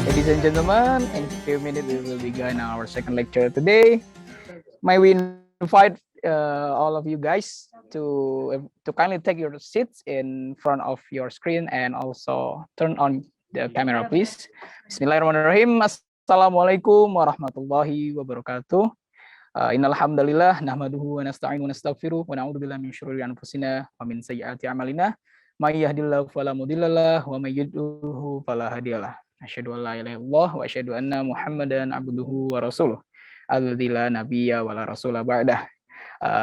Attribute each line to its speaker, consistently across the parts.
Speaker 1: Ladies and gentlemen, in a few minutes we will begin our second lecture today. May we invite all of you guys to kindly take your seats in front of your screen and also turn on the camera, please. Bismillahirrahmanirrahim. Assalamualaikum warahmatullahi wabarakatuh. Innal hamdalillah nahmaduhu wa nasta'inu wa nastaghfiruh wa na'udzu billahi min syururi anfusina wa min sayyiati a'malina. May yahdihillahu fala mudhillalah wa may yudhlilhu fala hadiyalah. Asyhadu an la ilaha illallah wa asyhadu anna Muhammadan abduhu wa rasuluh. Alladzi la nabiyya wa la rasula ba'dah.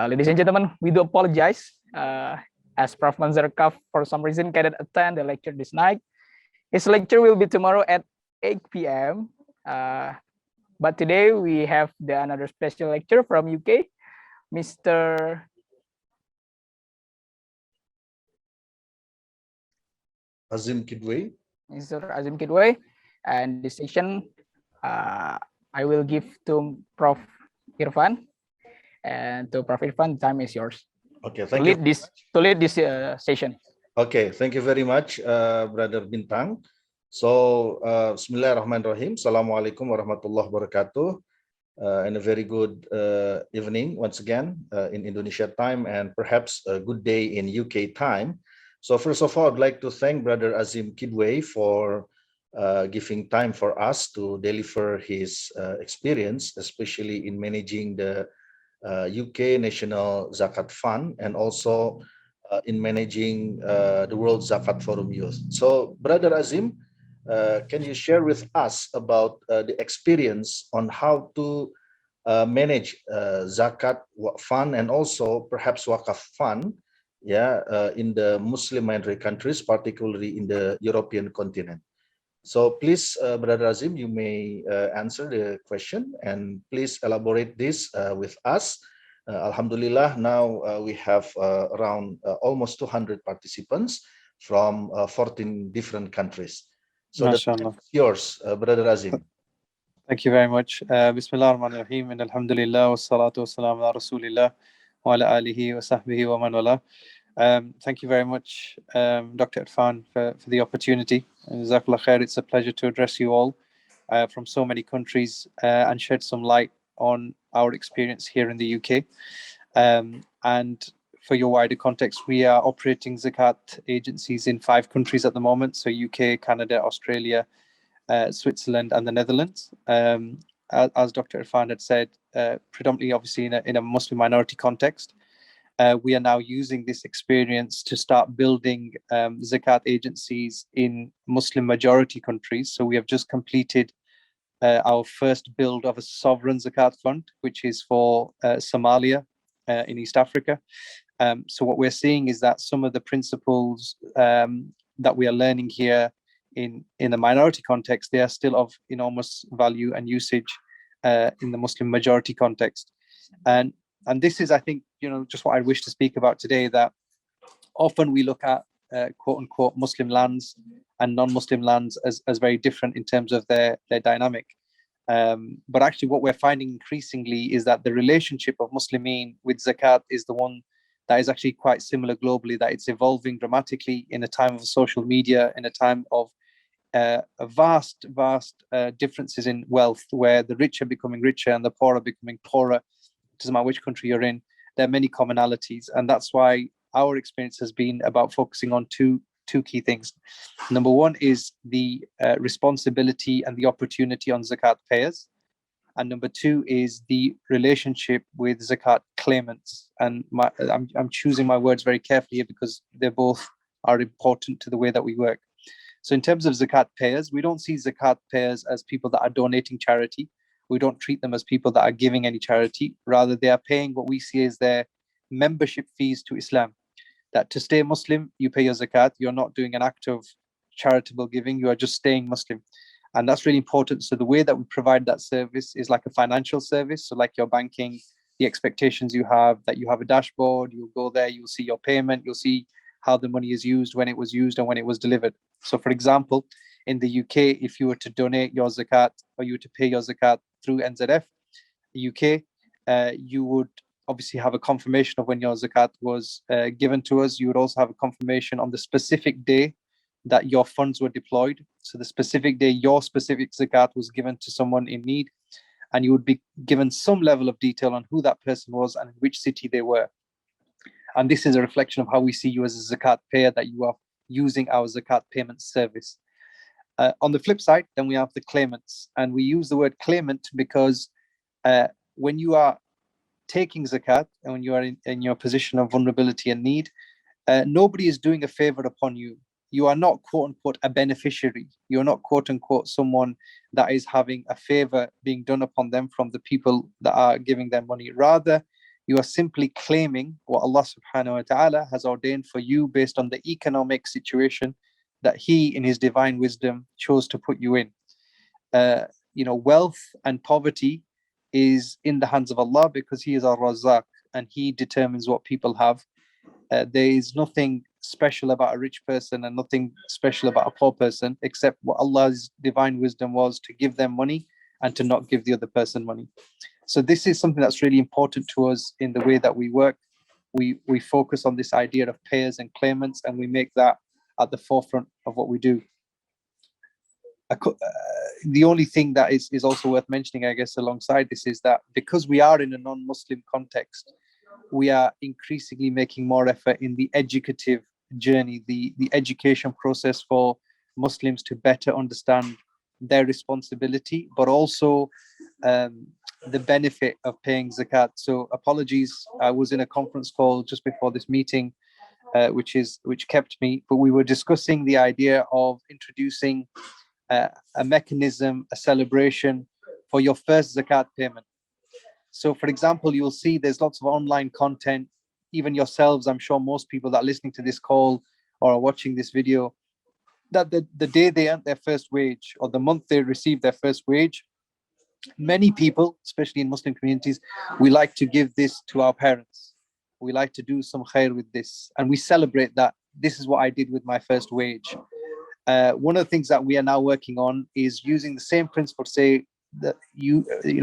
Speaker 1: Ladies and gentlemen, we do apologize as Prof. Manzarkaf for some reason cannot attend the lecture this night. His lecture will be tomorrow at 8 p.m. But today we have another special lecture from UK, Mr.
Speaker 2: Azim Kidwai.
Speaker 1: Mr. Azim Kidwai, and this session I will give to Prof. Irfan, and to Prof. Irfan, the time is yours.
Speaker 2: Okay, thank you.
Speaker 1: To lead this session.
Speaker 2: Okay, thank you very much, Brother Bintang. So, Bismillahirrahmanirrahim. Assalamualaikum warahmatullahi wabarakatuh. And a very good evening once again in Indonesia time, and perhaps a good day in UK time. So first of all, I'd like to thank Brother Azim Kidwai for giving time for us to deliver his experience, especially in managing the UK National Zakat Fund and also in managing the World Zakat Forum Youth. So Brother Azim, can you share with us about the experience on how to manage Zakat Fund and also perhaps Wakaf Fund in the Muslim minority countries, particularly in the European continent? So please, Brother Azim, you may answer the question and please elaborate this with us. Alhamdulillah, now we have around almost 200 participants from 14 different countries. So that's yours, Brother Azim.
Speaker 3: Thank you very much. Bismillah ar-Rahman ar-Rahim. Alhamdulillah, wa salatu wa salam ala Rasulillah wa ala alihi wa sahbihi wa man wala. Thank you very much, Dr. Irfan, for the opportunity. Jazakallah khair. It's a pleasure to address you all from so many countries and shed some light on our experience here in the UK. And for your wider context, we are operating Zakat agencies in 5 countries at the moment. So UK, Canada, Australia, Switzerland, and the Netherlands. As Dr. Irfan had said, predominantly obviously in a Muslim minority context. We are now using this experience to start building Zakat agencies in Muslim majority countries. So we have just completed our first build of a sovereign Zakat fund, which is for Somalia in East Africa. So what we're seeing is that some of the principles that we are learning here in the minority context, they are still of enormous value and usage in the Muslim majority context. And this is, I think, just what I wish to speak about today, that often we look at quote unquote Muslim lands and non-Muslim lands as very different in terms of their dynamic. But actually what we're finding increasingly is that the relationship of Muslimin with Zakat is the one that is actually quite similar globally, that it's evolving dramatically in a time of social media, in a time of vast differences in wealth, where the rich are becoming richer and the poor are becoming poorer. It doesn't matter which country you're in, there are many commonalities. And that's why our experience has been about focusing on two key things. Number one is the responsibility and the opportunity on Zakat payers. And number two is the relationship with Zakat claimants. And I'm choosing my words very carefully here because they both are important to the way that we work. So in terms of Zakat payers, we don't see Zakat payers as people that are donating charity. We don't treat them as people that are giving any charity. Rather, they are paying what we see as their membership fees to Islam. That to stay Muslim, you pay your Zakat. You're not doing an act of charitable giving. You are just staying Muslim. And that's really important. So the way that we provide that service is like a financial service. So like your banking, the expectations you have, that you have a dashboard, you'll go there, you'll see your payment, you'll see how the money is used, when it was used, and when it was delivered. So for example, in the UK, if you were to donate your zakat or you were to pay your zakat through NZF UK, you would obviously have a confirmation of when your zakat was given to us. You would also have a confirmation on the specific day that your funds were deployed. So the specific day your specific zakat was given to someone in need, and you would be given some level of detail on who that person was and in which city they were. And this is a reflection of how we see you as a zakat payer, that you are using our zakat payment service. On the flip side, then we have the claimants. And we use the word claimant because when you are taking zakat and when you are in your position of vulnerability and need, nobody is doing a favor upon you. You are not, quote unquote, a beneficiary. You're not, quote unquote, someone that is having a favor being done upon them from the people that are giving them money. Rather, you are simply claiming what Allah subhanahu wa ta'ala has ordained for you based on the economic situation that He, in His divine wisdom, chose to put you in. Wealth and poverty is in the hands of Allah because He is Ar-Razzaq and He determines what people have. There is nothing special about a rich person and nothing special about a poor person, except what Allah's divine wisdom was to give them money and to not give the other person money. So this is something that's really important to us in the way that we work. We focus on this idea of payers and claimants, and we make that at the forefront of what we do. The only thing that is also worth mentioning, I guess, alongside this is that because we are in a non-Muslim context, we are increasingly making more effort in the educative journey, the education process for Muslims to better understand their responsibility, but also the benefit of paying zakat. So apologies, I was in a conference call just before this meeting, which kept me, but we were discussing the idea of introducing a mechanism, a celebration for your first zakat payment. So, for example, you'll see there's lots of online content, even yourselves, I'm sure most people that are listening to this call or are watching this video, that the day they earned their first wage or the month they received their first wage, many people, especially in Muslim communities, we like to give this to our parents. We like to do some khair with this, and we celebrate that. This is what I did with my first wage. One of the things that we are now working on is using the same principle to say that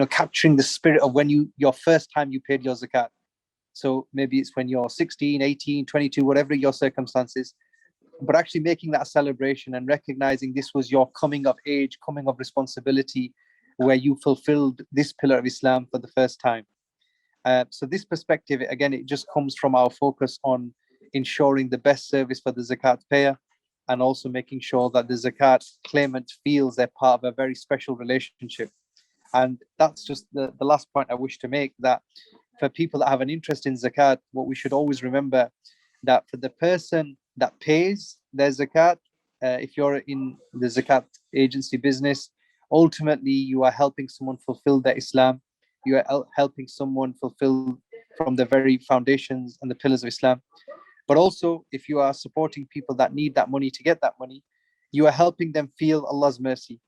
Speaker 3: capturing the spirit of when your first time you paid your zakat. So maybe it's when you're 16, 18, 22, whatever your circumstances, but actually making that a celebration and recognizing this was your coming of age, coming of responsibility, where you fulfilled this pillar of Islam for the first time. So this perspective, again, it just comes from our focus on ensuring the best service for the zakat payer, and also making sure that the zakat claimant feels they're part of a very special relationship. And that's just the last point I wish to make, that for people that have an interest in zakat, what we should always remember, that for the person that pays their zakat, if you're in the zakat agency business, ultimately you are helping someone fulfill their Islam. You are helping someone fulfill from the very foundations and the pillars of Islam. But also, if you are supporting people that need that money to get that money, you are helping them feel Allah's mercy.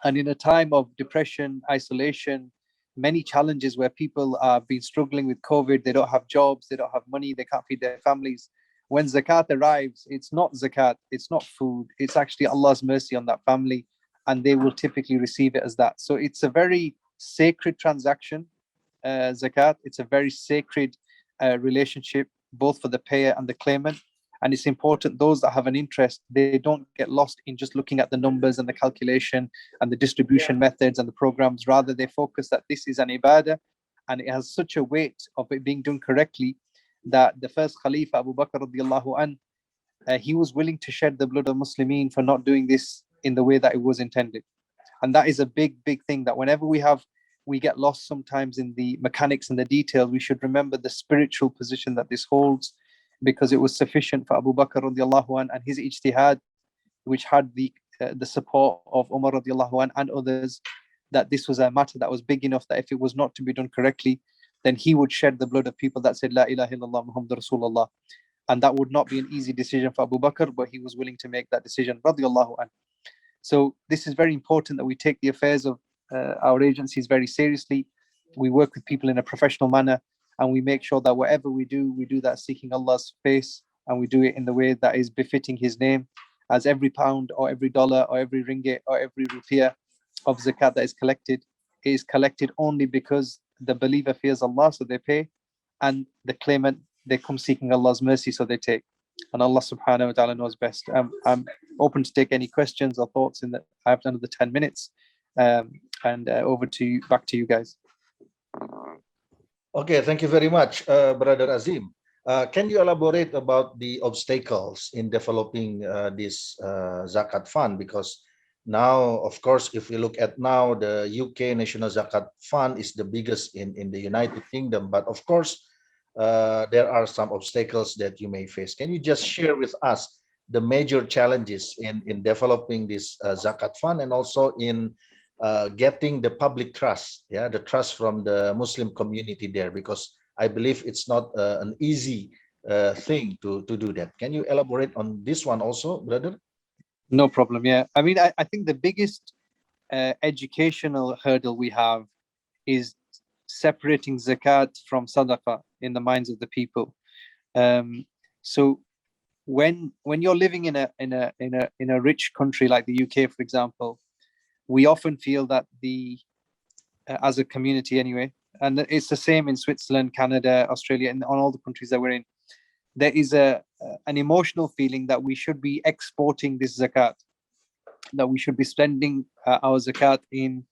Speaker 3: And in a time of depression, isolation, many challenges where people have been struggling with COVID, they don't have jobs, they don't have money, they can't feed their families. When zakat arrives, it's not zakat, it's not food, it's actually Allah's mercy on that family, and they will typically receive it as that. So it's a very sacred transaction, zakat. It's a very sacred relationship, both for the payer and the claimant. And it's important those that have an interest, they don't get lost in just looking at the numbers and the calculation and the distribution methods and the programs. Rather, they focus that this is an ibadah, and it has such a weight of it being done correctly that the first Khalifa, Abu Bakr radiallahu anh, he was willing to shed the blood of Muslimin for not doing this in the way that it was intended. And that is a big, big thing, that whenever we get lost sometimes in the mechanics and the details, we should remember the spiritual position that this holds, because it was sufficient for Abu Bakr radiallahu anh and his ijtihad, which had the support of Umar radiallahu anh and others, that this was a matter that was big enough that if it was not to be done correctly, then he would shed the blood of people that said La ilaha illallah Muhammad Rasulullah. And that would not be an easy decision for Abu Bakr, but he was willing to make that decision radiallahu anh. So this is very important, that we take the affairs of our agencies very seriously. We work with people in a professional manner, and we make sure that whatever we do that seeking Allah's face, and we do it in the way that is befitting His name, as every pound or every dollar or every ringgit or every rupiah of zakat that is collected only because the believer fears Allah, so they pay, and the claimant, they come seeking Allah's mercy, so they take. And Allah subhanahu wa ta'ala knows best. I'm open to take any questions or thoughts in that. I have another 10 minutes. And over to you, back to you guys.
Speaker 2: Okay, thank you very much, Brother Azim. Can you elaborate about the obstacles in developing this Zakat Fund? Because now, of course, if we look at now, the UK National Zakat Fund is the biggest in the United Kingdom. But of course, there are some obstacles that you may face. Can you just share with us the major challenges in developing this Zakat Fund, and also in getting the public trust, the trust from the Muslim community there? Because I believe it's not an easy thing to do that. Can you elaborate on this one also, brother?
Speaker 3: No problem. Yeah, I mean, I think the biggest educational hurdle we have is separating zakat from sadaqah in the minds of the people. So when you're living in a rich country like the UK, for example, we often feel that as a community anyway, and it's the same in Switzerland, Canada, Australia, and on all the countries that we're in, there is an emotional feeling that we should be exporting this zakat, that we should be spending our zakat in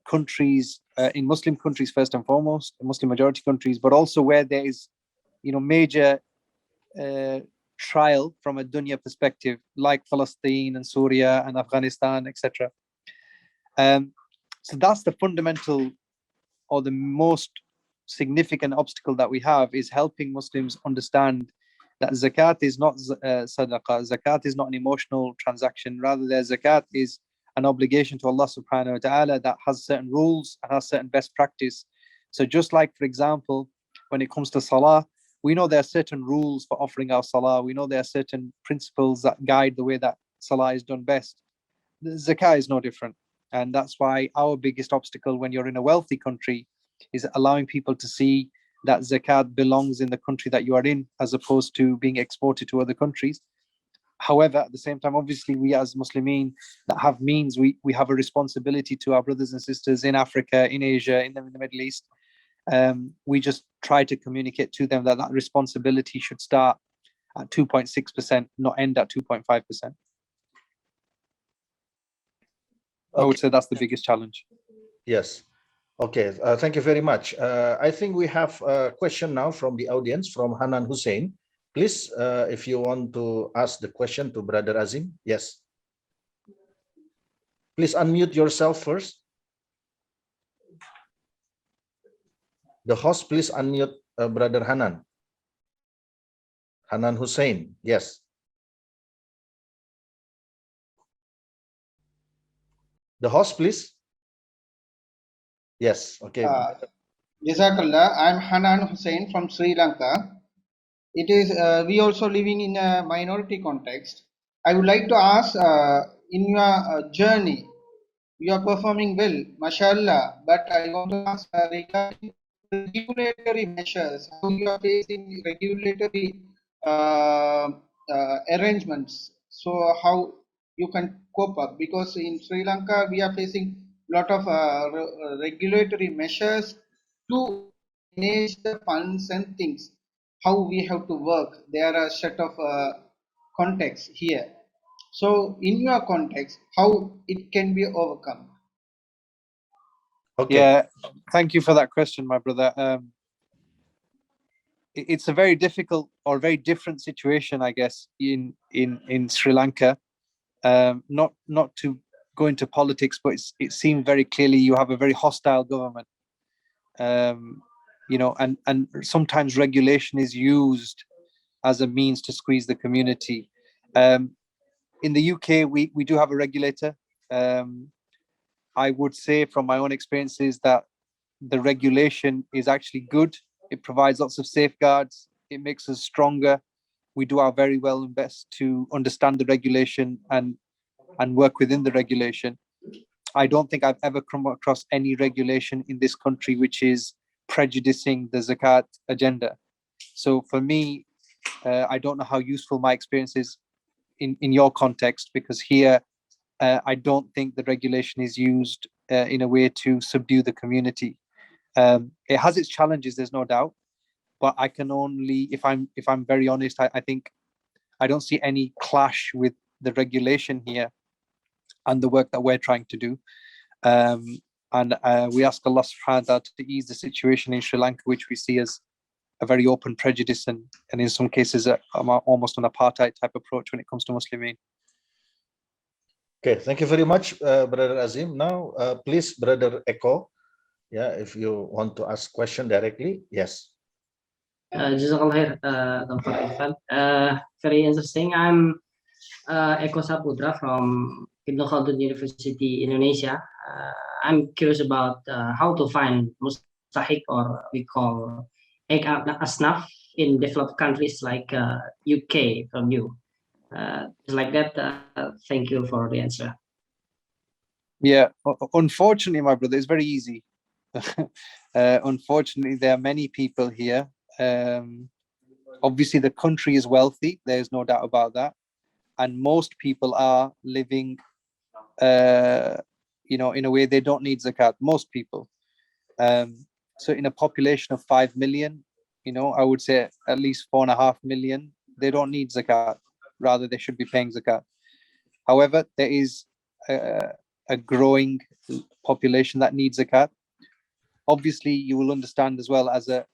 Speaker 3: countries, in Muslim countries first and foremost, Muslim majority countries, but also where there is, major trial from a dunya perspective, like Palestine and Syria and Afghanistan, etc. So that's the fundamental, or the most significant obstacle that we have, is helping Muslims understand that zakat is not sadaqah. Zakat is not an emotional transaction. Rather, zakat is an obligation to Allah subhanahu wa ta'ala that has certain rules and has certain best practice. So just like, for example, when it comes to salah, we know there are certain rules for offering our salah. We know there are certain principles that guide the way that salah is done best. The zakah is no different. And that's why our biggest obstacle when you're in a wealthy country is allowing people to see that zakat belongs in the country that you are in, as opposed to being exported to other countries. However, at the same time, obviously, we as Muslimin that have means, we have a responsibility to our brothers and sisters in Africa, in Asia, in the Middle East. We just try to communicate to them that responsibility should start at 2.6%, not end at 2.5%. I would say that's the biggest challenge.
Speaker 2: Yes. Okay. Thank you very much. I think we have a question now from the audience, from Hanan Hussein. Please, if you want to ask the question to Brother Azim. Yes. Please unmute yourself first. The host, please unmute Brother Hanan. Hanan Hussein. Yes. The host, please. Yes. Okay.
Speaker 4: Jazakallah. I'm Hanan Hussein from Sri Lanka. It is we also living in a minority context. I would like to ask, in your journey, you are performing well, mashallah. But I want to ask regarding regulatory measures, how you are facing regulatory arrangements. So how you can cope up, because in Sri Lanka we are facing a lot of regulatory measures to manage the funds and things. How we have to work. There are a set of contexts here. So in your context, how it can be overcome?
Speaker 2: Okay.
Speaker 3: Yeah, thank you for that question, my brother. It's a very difficult or very different situation, I guess, in Sri Lanka. Not to go into politics, but it seems very clearly you have a very hostile government. And sometimes regulation is used as a means to squeeze the community. In the UK, we do have a regulator. I would say from my own experiences that the regulation is actually good. It provides lots of safeguards. It makes us stronger. We do our very well and best to understand the regulation and work within the regulation. I don't think I've ever come across any regulation in this country which is prejudicing the zakat agenda. So for me, I don't know how useful my experience is in your context, because here I don't think the regulation is used in a way to subdue the community. It has its challenges, there's no doubt, but I can only, if I'm very honest, I think I don't see any clash with the regulation here and the work that we're trying to do. And we ask Allah subhanahu wa ta'ala to ease the situation in Sri Lanka, which we see as a very open prejudice and in some cases almost an apartheid type approach when it comes to Muslimin.
Speaker 2: Okay, thank you very much, Brother Azim. Now, please, Brother Eko, yeah, if you want to ask question directly, yes.
Speaker 5: Jazakallah khair, Dr. Irfan. Very interesting. I'm Eko Saputra from Kidwai University, Indonesia. I'm curious about how to find mustahik, or we call asnaf, in developed countries like UK from you. Just like that. Thank you for the answer.
Speaker 3: Yeah, unfortunately, my brother, it's very easy. Unfortunately, there are many people here. Obviously, the country is wealthy. There's no doubt about that. And most people are living, in a way they don't need zakat. Most people. So in a population of 5 million, I would say at least 4.5 million, they don't need zakat. Rather, they should be paying zakat. However, there is a growing population that needs zakat. Obviously, you will understand as well, as a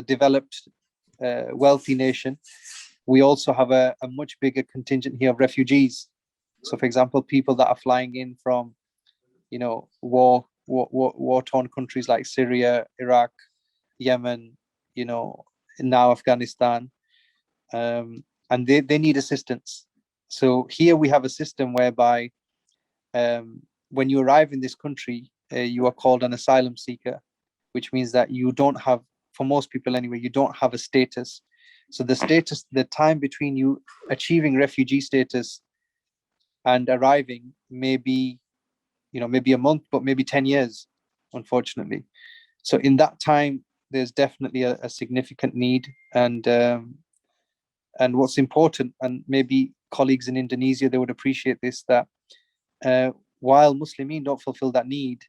Speaker 3: developed, wealthy nation, we also have a much bigger contingent here of refugees. So, for example, people that are flying in from, war-torn countries like Syria, Iraq, Yemen, now Afghanistan, and they need assistance. So here we have a system whereby when you arrive in this country, you are called an asylum seeker, which means that you don't have, for most people anyway, you don't have a status. So the time between you achieving refugee status and arriving may be, maybe a month, but maybe 10 years, unfortunately. So in that time, there's definitely a significant need. And what's important, and maybe colleagues in Indonesia, they would appreciate this, that while Muslimin don't fulfill that need,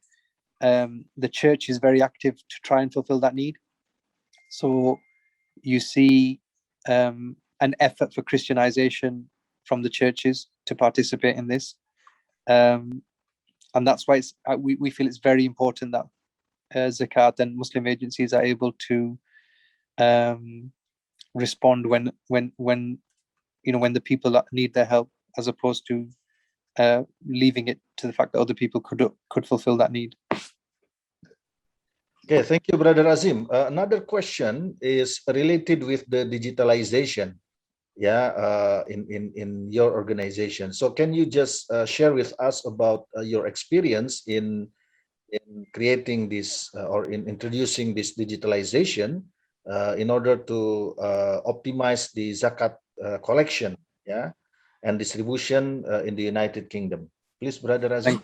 Speaker 3: the church is very active to try and fulfill that need. So you see an effort for Christianization from the churches to participate in this. And that's why we feel it's very important that Zakat and Muslim agencies are able to respond when the people need their help, as opposed to leaving it to the fact that other people could fulfill that need.
Speaker 2: Okay, thank you, Brother Azim. Another question is related with the digitalization, in your organization. So can you just share with us about your experience in creating this or in introducing this digitalization in order to optimize the zakat collection, and distribution in the United Kingdom? Please, Brother Azim.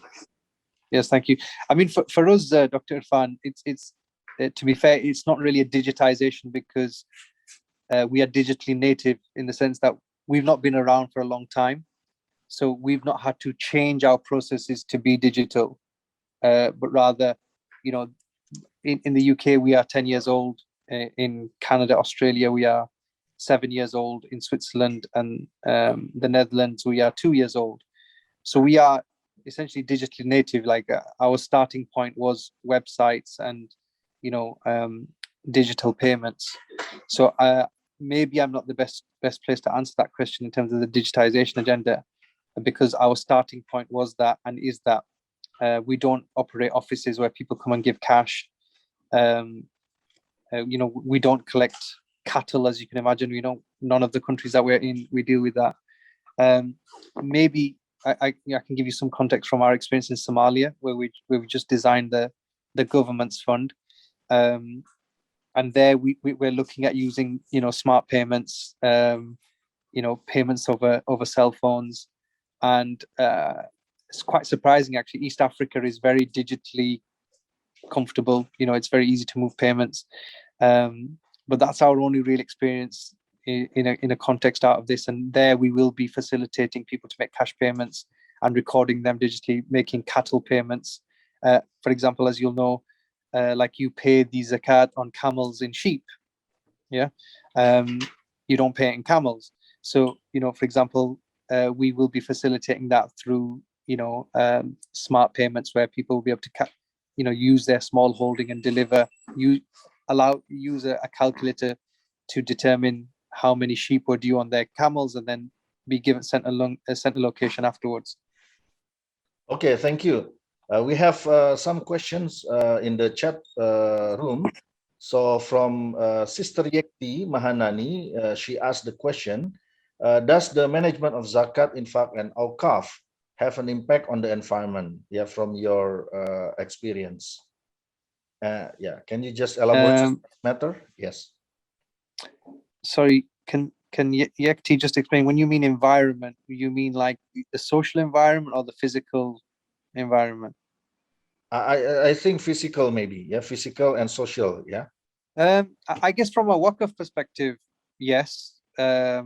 Speaker 3: Yes, thank you. I mean, for us, Dr. Irfan, it's to be fair, it's not really a digitization, because we are digitally native in the sense that we've not been around for a long time. So we've not had to change our processes to be digital, but rather, in the UK, we are 10 years old. In Canada, Australia, we are 7 years old. In Switzerland and the Netherlands, we are 2 years old. So we are essentially digitally native. Like our starting point was websites and digital payments. So maybe I'm not the best place to answer that question in terms of the digitization agenda, because our starting point was that and is that we don't operate offices where people come and give cash. We don't collect cattle, as you can imagine. None of the countries that we're in, we deal with that. Maybe I can give you some context from our experience in Somalia, where we've just designed the government's fund, and there we're looking at using smart payments, payments over cell phones, and it's quite surprising actually. East Africa is very digitally comfortable. It's very easy to move payments, but that's our only real experience in a context out of this, and there we will be facilitating people to make cash payments and recording them digitally, making cattle payments. For example, as you'll know, like you pay the zakat on camels in sheep, yeah, you don't pay it in camels. So, for example, we will be facilitating that through, smart payments where people will be able to, use their small holding and deliver. Use a calculator to determine how many sheep were due on their camels, and then be sent a location afterwards.
Speaker 2: Okay, thank you. We have some questions in the chat room. So from Sister Yekti Mahanani, she asked the question, does the management of zakat, infaq, and awqaf have an impact on the environment? Yeah, from your experience. Yeah, can you just elaborate on this matter? Yes.
Speaker 3: Sorry, can Yekti just explain, when you mean environment, you mean like the social environment or the physical environment?
Speaker 2: I think physical, maybe. Yeah, physical and social. Yeah.
Speaker 3: I guess from a Waqf perspective, yes. But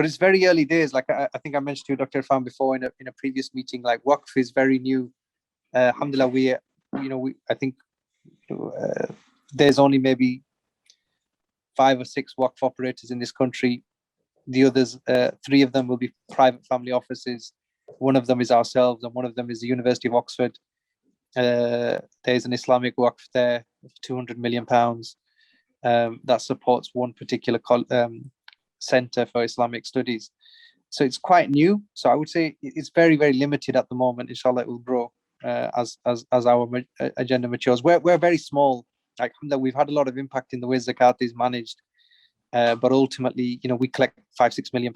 Speaker 3: it's very early days. Like I think I mentioned to Dr. Irfan before in a previous meeting, like Waqf is very new. Alhamdulillah, I think there's only maybe 5 or 6 Waqf operators in this country. The others, 3 of them will be private family offices. One of them is ourselves, and one of them is the University of Oxford. There's an Islamic Waqf there of £200 million that supports one particular center for Islamic studies. So it's quite new. So I would say it's very, very limited at the moment. Inshallah, it will grow as our agenda matures. We're very small. Like, we've had a lot of impact in the way zakat is managed, but ultimately, we collect £5-6 million,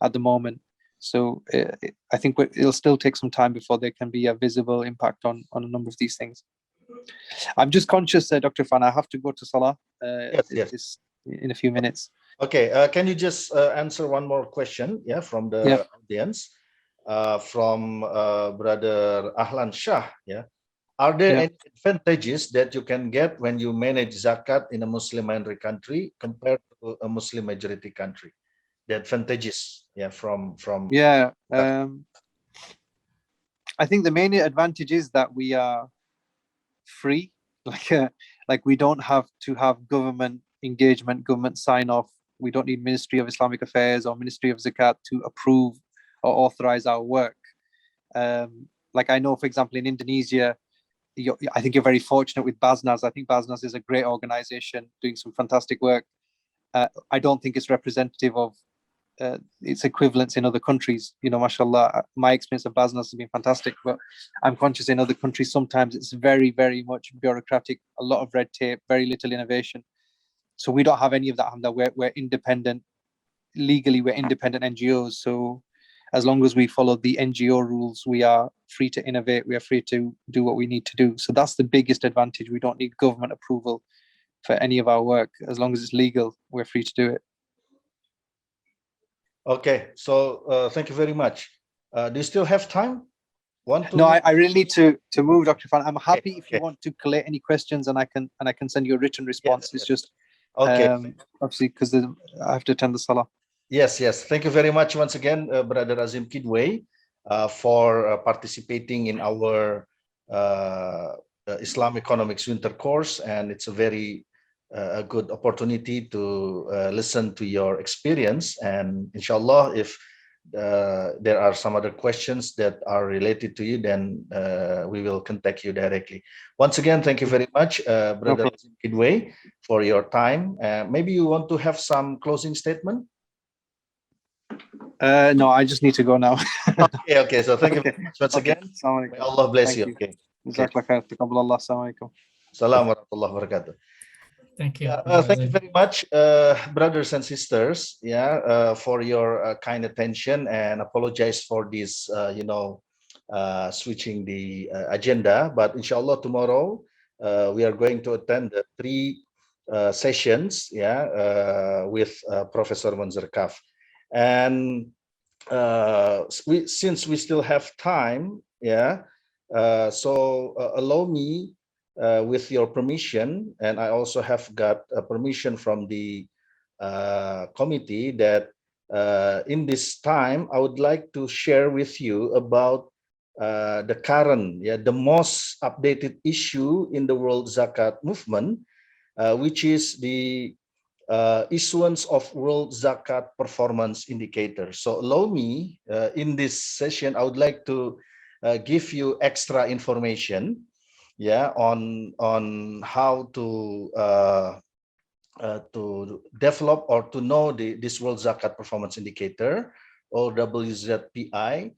Speaker 3: at the moment. So I think it'll still take some time before there can be a visible impact on a number of these things. I'm just conscious, Dr. Fan, I have to go to Salah
Speaker 2: Yes.
Speaker 3: in a few minutes.
Speaker 2: Okay, can you just answer one more question, from the audience, from Brother Ahlan Shah, Are there any advantages that you can get when you manage zakat in a Muslim minority country compared to a Muslim majority country? The advantages, from
Speaker 3: I think the main advantage is that we are free, like we don't have to have government engagement, government sign off. We don't need Ministry of Islamic Affairs or Ministry of Zakat to approve or authorize our work. Like I know, for example, in Indonesia, I think you're very fortunate with Basnas. I think Basnas is a great organization doing some fantastic work. I don't think it's representative of its equivalents in other countries. Mashallah, my experience of Basnas has been fantastic, but I'm conscious in other countries sometimes it's very, very much bureaucratic, a lot of red tape, very little innovation. So we don't have any of that. We're independent. Legally, we're independent NGOs. So as long as we follow the NGO rules, we are free to innovate. We are free to do what we need to do. So that's the biggest advantage. We don't need government approval for any of our work. As long as it's legal, we're free to do it.
Speaker 2: Okay, so thank you very much. Do you still have time?
Speaker 3: No, I really need to move, Dr. Fan. I'm happy if you want to collate any questions, and I can send you a written response. It's just obviously because I have to attend the Salah.
Speaker 2: Yes. Thank you very much once again, Brother Azim Kidwai, for participating in our Islam Economics Winter Course, and it's a very good opportunity to listen to your experience. And inshallah, if there are some other questions that are related to you, then we will contact you directly. Once again, thank you very much, Brother Azim Kidwai, for your time. Maybe you want to have some closing statement?
Speaker 3: No, I just need to go now.
Speaker 2: Okay. So thank you very much once again. May Allah bless you. Okay.
Speaker 3: Assalamualaikum.
Speaker 2: Assalamu warahmatullahi wabarakatuh.
Speaker 6: Thank you.
Speaker 2: Thank you very much, brothers and sisters, for your kind attention, and apologize for this, switching the agenda. But inshallah, tomorrow we are going to attend the 3 sessions, with Professor Manzur Kaf. And since we still have time, so allow me with your permission, and I also have got permission from the committee that in this time, I would like to share with you about the current, the most updated issue in the World Zakat movement, which is the issuance of World Zakat Performance Indicator. So allow me, in this session, I would like to give you extra information, on how to develop or to know this World Zakat Performance Indicator, or WZPI,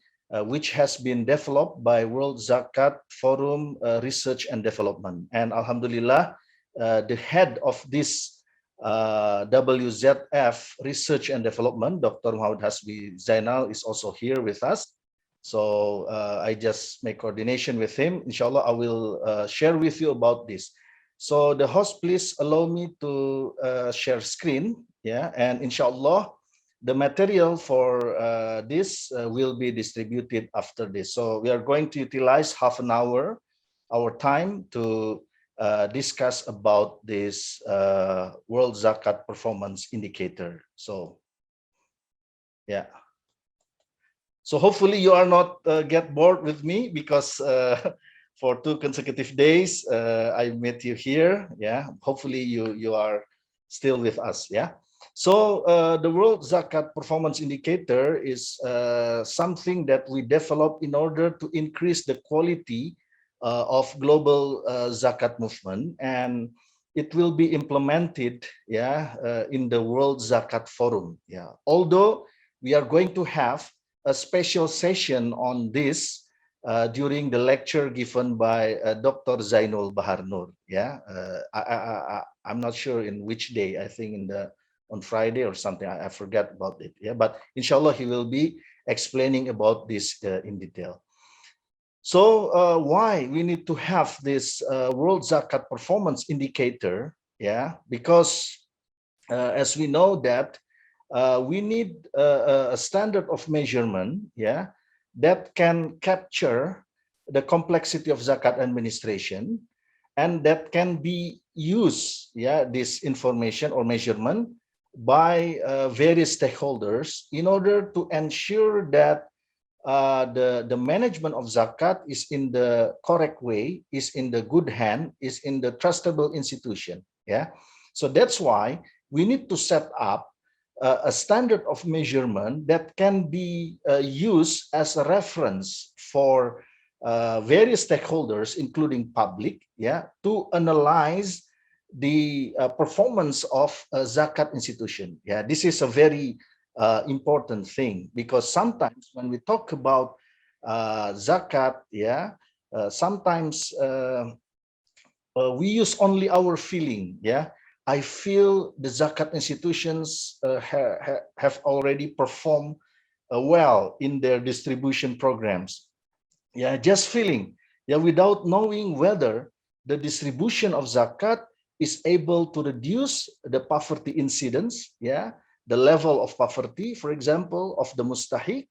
Speaker 2: which has been developed by World Zakat Forum Research and Development. And Alhamdulillah, the head of this WZF Research and Development, Dr. Muhammad Hasbi Zainal, is also here with us. So I just make coordination with him. Inshallah, I will share with you about this. So the host, please allow me to share screen, and inshallah, the material for this will be distributed after this. So we are going to utilize half an hour, our time, to discuss about this World Zakat Performance Indicator. So, So hopefully you are not get bored with me, because for 2 consecutive days I met you here. Hopefully you are still with us. So the World Zakat Performance Indicator is something that we develop in order to increase the quality of global zakat movement, and it will be implemented in the World Zakat Forum. Although we are going to have a special session on this during the lecture given by Dr. Zainul Bahar Nur. I'm not sure in which day. I think on Friday or something. I forgot about it. But inshallah, he will be explaining about this in detail. So why we need to have this World Zakat Performance Indicator? Because as we know that we need a standard of measurement, that can capture the complexity of zakat administration, and that can be used, this information or measurement by various stakeholders in order to ensure that the management of zakat is in the correct way, is in the good hand, is in the trustable institution. So that's why we need to set up a standard of measurement that can be used as a reference for various stakeholders, including public, to analyze the performance of a zakat institution. This is a very important thing, because sometimes when we talk about zakat, sometimes we use only our feeling. I feel the zakat institutions have already performed well in their distribution programs. Just feeling, without knowing whether the distribution of zakat is able to reduce the poverty incidence, the level of poverty, for example, of the mustahik,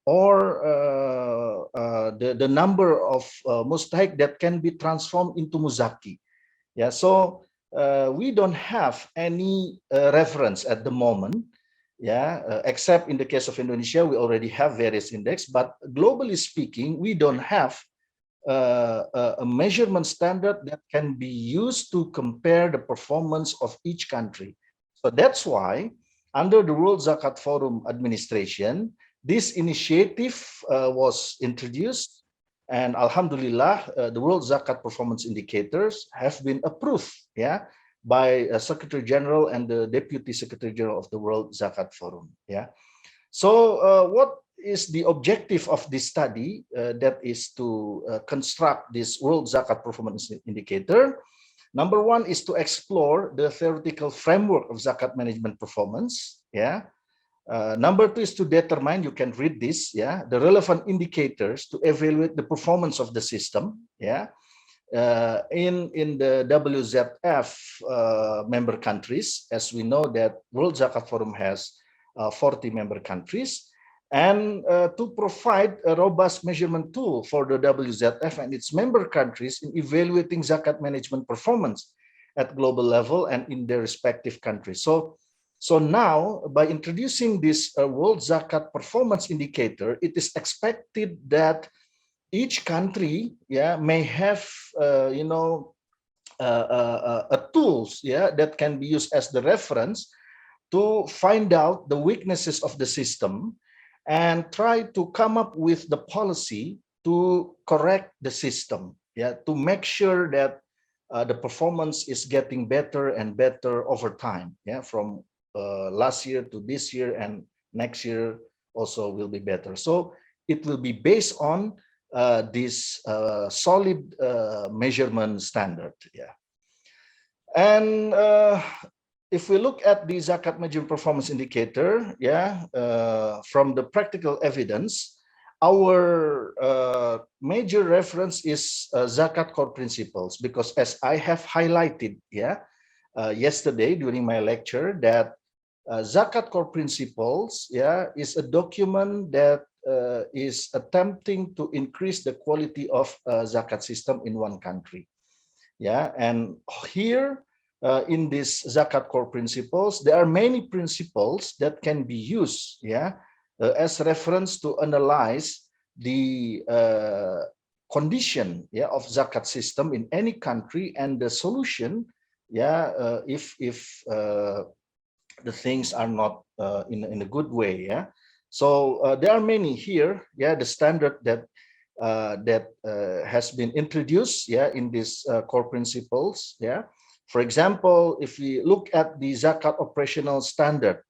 Speaker 2: or the number of mustahik that can be transformed into muzaki. So we don't have any reference at the moment, except in the case of Indonesia, we already have various index, but globally speaking, we don't have a measurement standard that can be used to compare the performance of each country. So that's why, under the World Zakat Forum administration, this initiative was introduced, and Alhamdulillah, the World Zakat Performance Indicators have been approved, by Secretary General and the Deputy Secretary General of the World Zakat Forum. So what is the objective of this study? That is to construct this World Zakat Performance Indicator. Number one is to explore the theoretical framework of zakat management performance. Number two is to determine, you can read this, the relevant indicators to evaluate the performance of the system. In the WZF member countries, as we know that World Zakat Forum has 40 member countries. and to provide a robust measurement tool for the WZF and its member countries in evaluating zakat management performance at global level and in their respective countries. So now, by introducing this World Zakat Performance Indicator, it is expected that each country, may have, tools, that can be used as the reference to find out the weaknesses of the system and try to come up with the policy to correct the system, to make sure that the performance is getting better and better over time, from last year to this year, and next year also will be better. So it will be based on this solid measurement standard. And if we look at the zakat measurement performance indicator, from the practical evidence, our major reference is zakat core principles, because as I have highlighted yesterday during my lecture, that zakat core principles is a document that is attempting to increase the quality of zakat system in one country. And here in this zakat core principles, there are many principles that can be used as reference to analyze the condition of zakat system in any country, and the solution if the things are not in a good way. So there are many here, the standard that has been introduced in these core principles. For example, if we look at the zakat operational standard,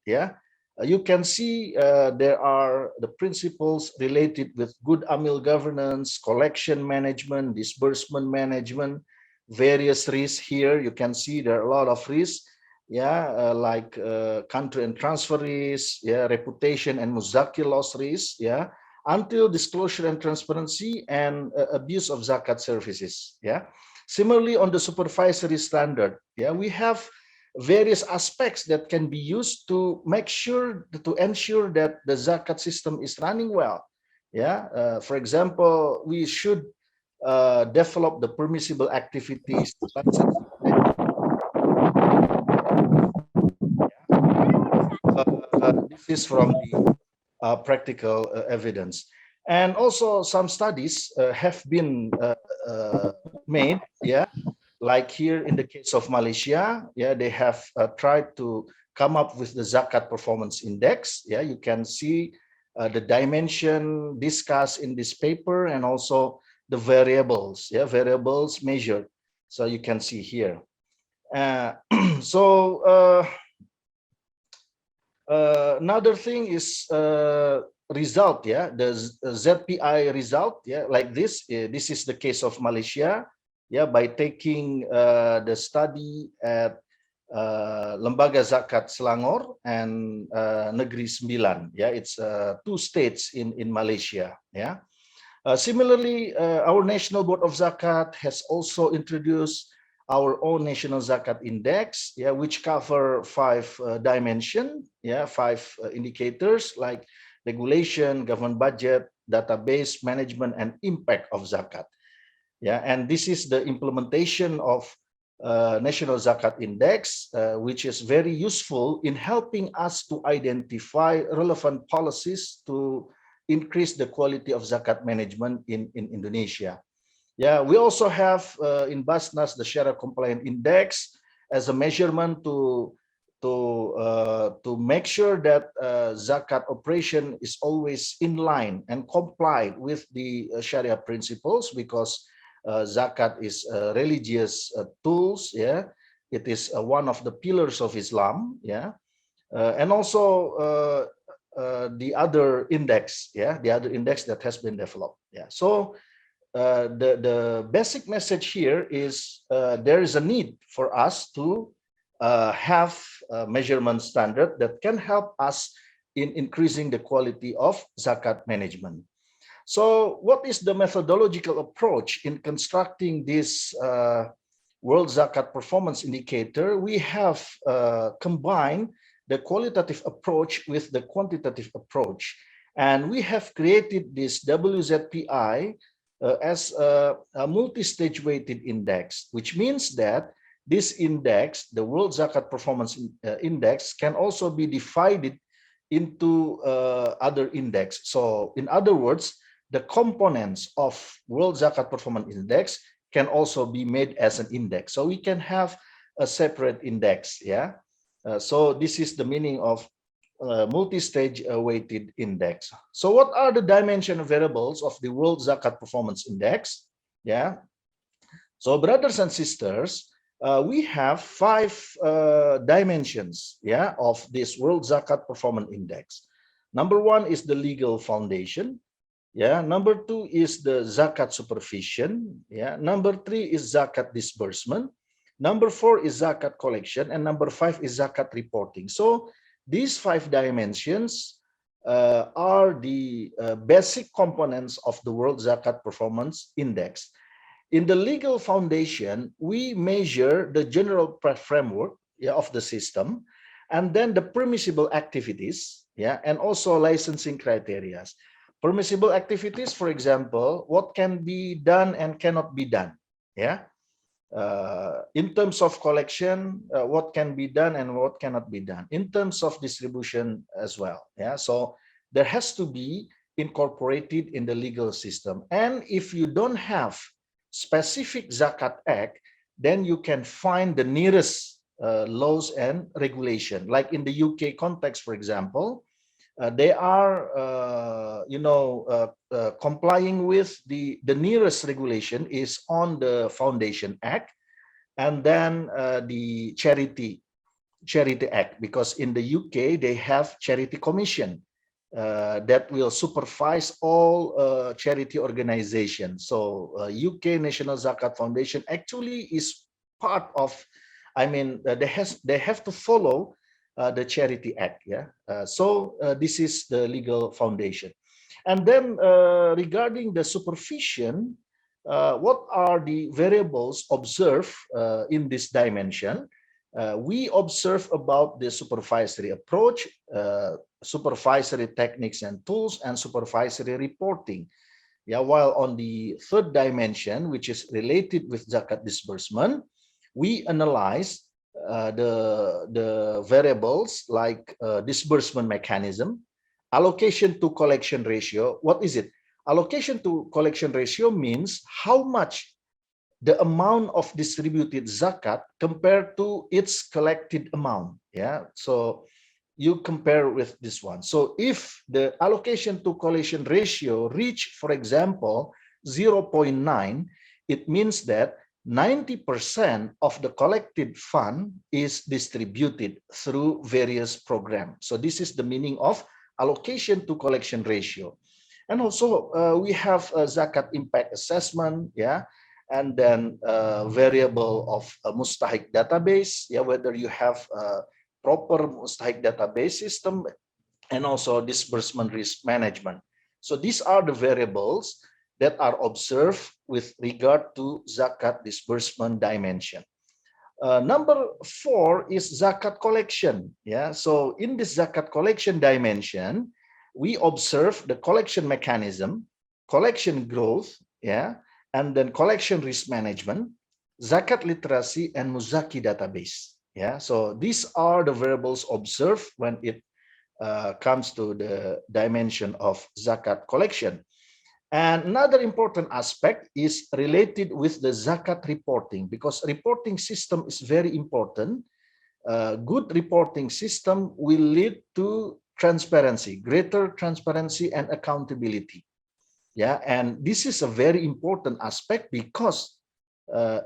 Speaker 2: you can see there are the principles related with good amil governance, collection management, disbursement management, various risks. Here you can see there are a lot of risks, like country and transfer risk, reputation and muzaki loss risk, until disclosure and transparency and abuse of zakat services. Similarly, on the supervisory standard, we have various aspects that can be used to make sure to ensure that the zakat system is running well. For example, we should develop the permissible activities. This is from the practical evidence. And also some studies have been made, like here in the case of Malaysia, they have tried to come up with the zakat performance index. You can see the dimension discussed in this paper, and also the variables, variables measured. So you can see here. Another thing is result, the ZPI result, like this. This is the case of Malaysia, by taking the study at Lembaga Zakat Selangor and Negeri Sembilan. It's 2 states in Malaysia. Similarly, our National Board of Zakat has also introduced our own National Zakat Index, which cover 5 dimensions, 5 indicators like regulation, government budget, database management, and impact of zakat. And this is the implementation of National Zakat Index, which is very useful in helping us to identify relevant policies to increase the quality of zakat management in Indonesia. We also have in Basnas the Sharia Compliant Index as a measurement to make sure that zakat operation is always in line and comply with the Sharia principles, because zakat is religious tools. It is one of the pillars of Islam. And also the other index, the other index that has been developed. So the basic message here is there is a need for us to have a measurement standard that can help us in increasing the quality of zakat management. So what is the methodological approach in constructing this World Zakat Performance Indicator? We have combined the qualitative approach with the quantitative approach. And we have created this WZPI as a multi-stage weighted index, which means that this index, the World Zakat Performance Index, can also be divided into other index. So in other words, the components of World Zakat Performance Index can also be made as an index. So we can have a separate index, yeah. So this is the meaning of multi-stage weighted index. So what are the dimension variables of the World Zakat Performance Index? Yeah. So brothers and sisters, we have 5 dimensions, yeah, of this World Zakat Performance Index. Number 1 is the legal foundation. Yeah. Number 2 is the zakat supervision. Yeah. Number 3 is zakat disbursement. Number 4 is zakat collection, and number 5 is zakat reporting. So these 5 dimensions are the basic components of the World Zakat Performance Index. In the legal foundation, we measure the general framework, yeah, of the system, and then the permissible activities, yeah, and also licensing criteria. Permissible activities, for example, what can be done and cannot be done, yeah. In terms of collection, what can be done and what cannot be done. In terms of distribution as well, yeah. So there has to be incorporated in the legal system. And if you don't have specific Zakat Act, then you can find the nearest laws and regulation. Like in the UK context, for example, they are, complying with the nearest regulation is on the Foundation Act, and then the Charity Act, because in the UK they have Charity Commission that will supervise all charity organizations. So UK National Zakat Foundation actually is part of, they have to follow the Charity Act, yeah. So this is the legal foundation. And then regarding the supervision, what are the variables observed in this dimension? We observe about the supervisory approach, supervisory techniques and tools, and supervisory reporting. Yeah, while on the third dimension, which is related with zakat disbursement, we analyze the variables like disbursement mechanism, allocation to collection ratio. What is it? Allocation to collection ratio means how much the amount of distributed zakat compared to its collected amount. Yeah, so you compare with this one. So if the allocation to collection ratio reach, for example, 0.9, it means that 90% of the collected fund is distributed through various programs. So this is the meaning of allocation to collection ratio. And also we have a zakat impact assessment, yeah, and then variable of a mustahik database, yeah, whether you have a proper mustahik database system, and also disbursement risk management. So these are the variables that are observed with regard to zakat disbursement dimension. Number 4 is zakat collection. Yeah, so in this zakat collection dimension, we observe the collection mechanism, collection growth, yeah, and then collection risk management, zakat literacy, and muzaki database. Yeah, so these are the variables observed when it comes to the dimension of zakat collection. And another important aspect is related with the zakat reporting, because reporting system is very important. Good reporting system will lead to transparency, greater transparency and accountability. Yeah, and this is a very important aspect because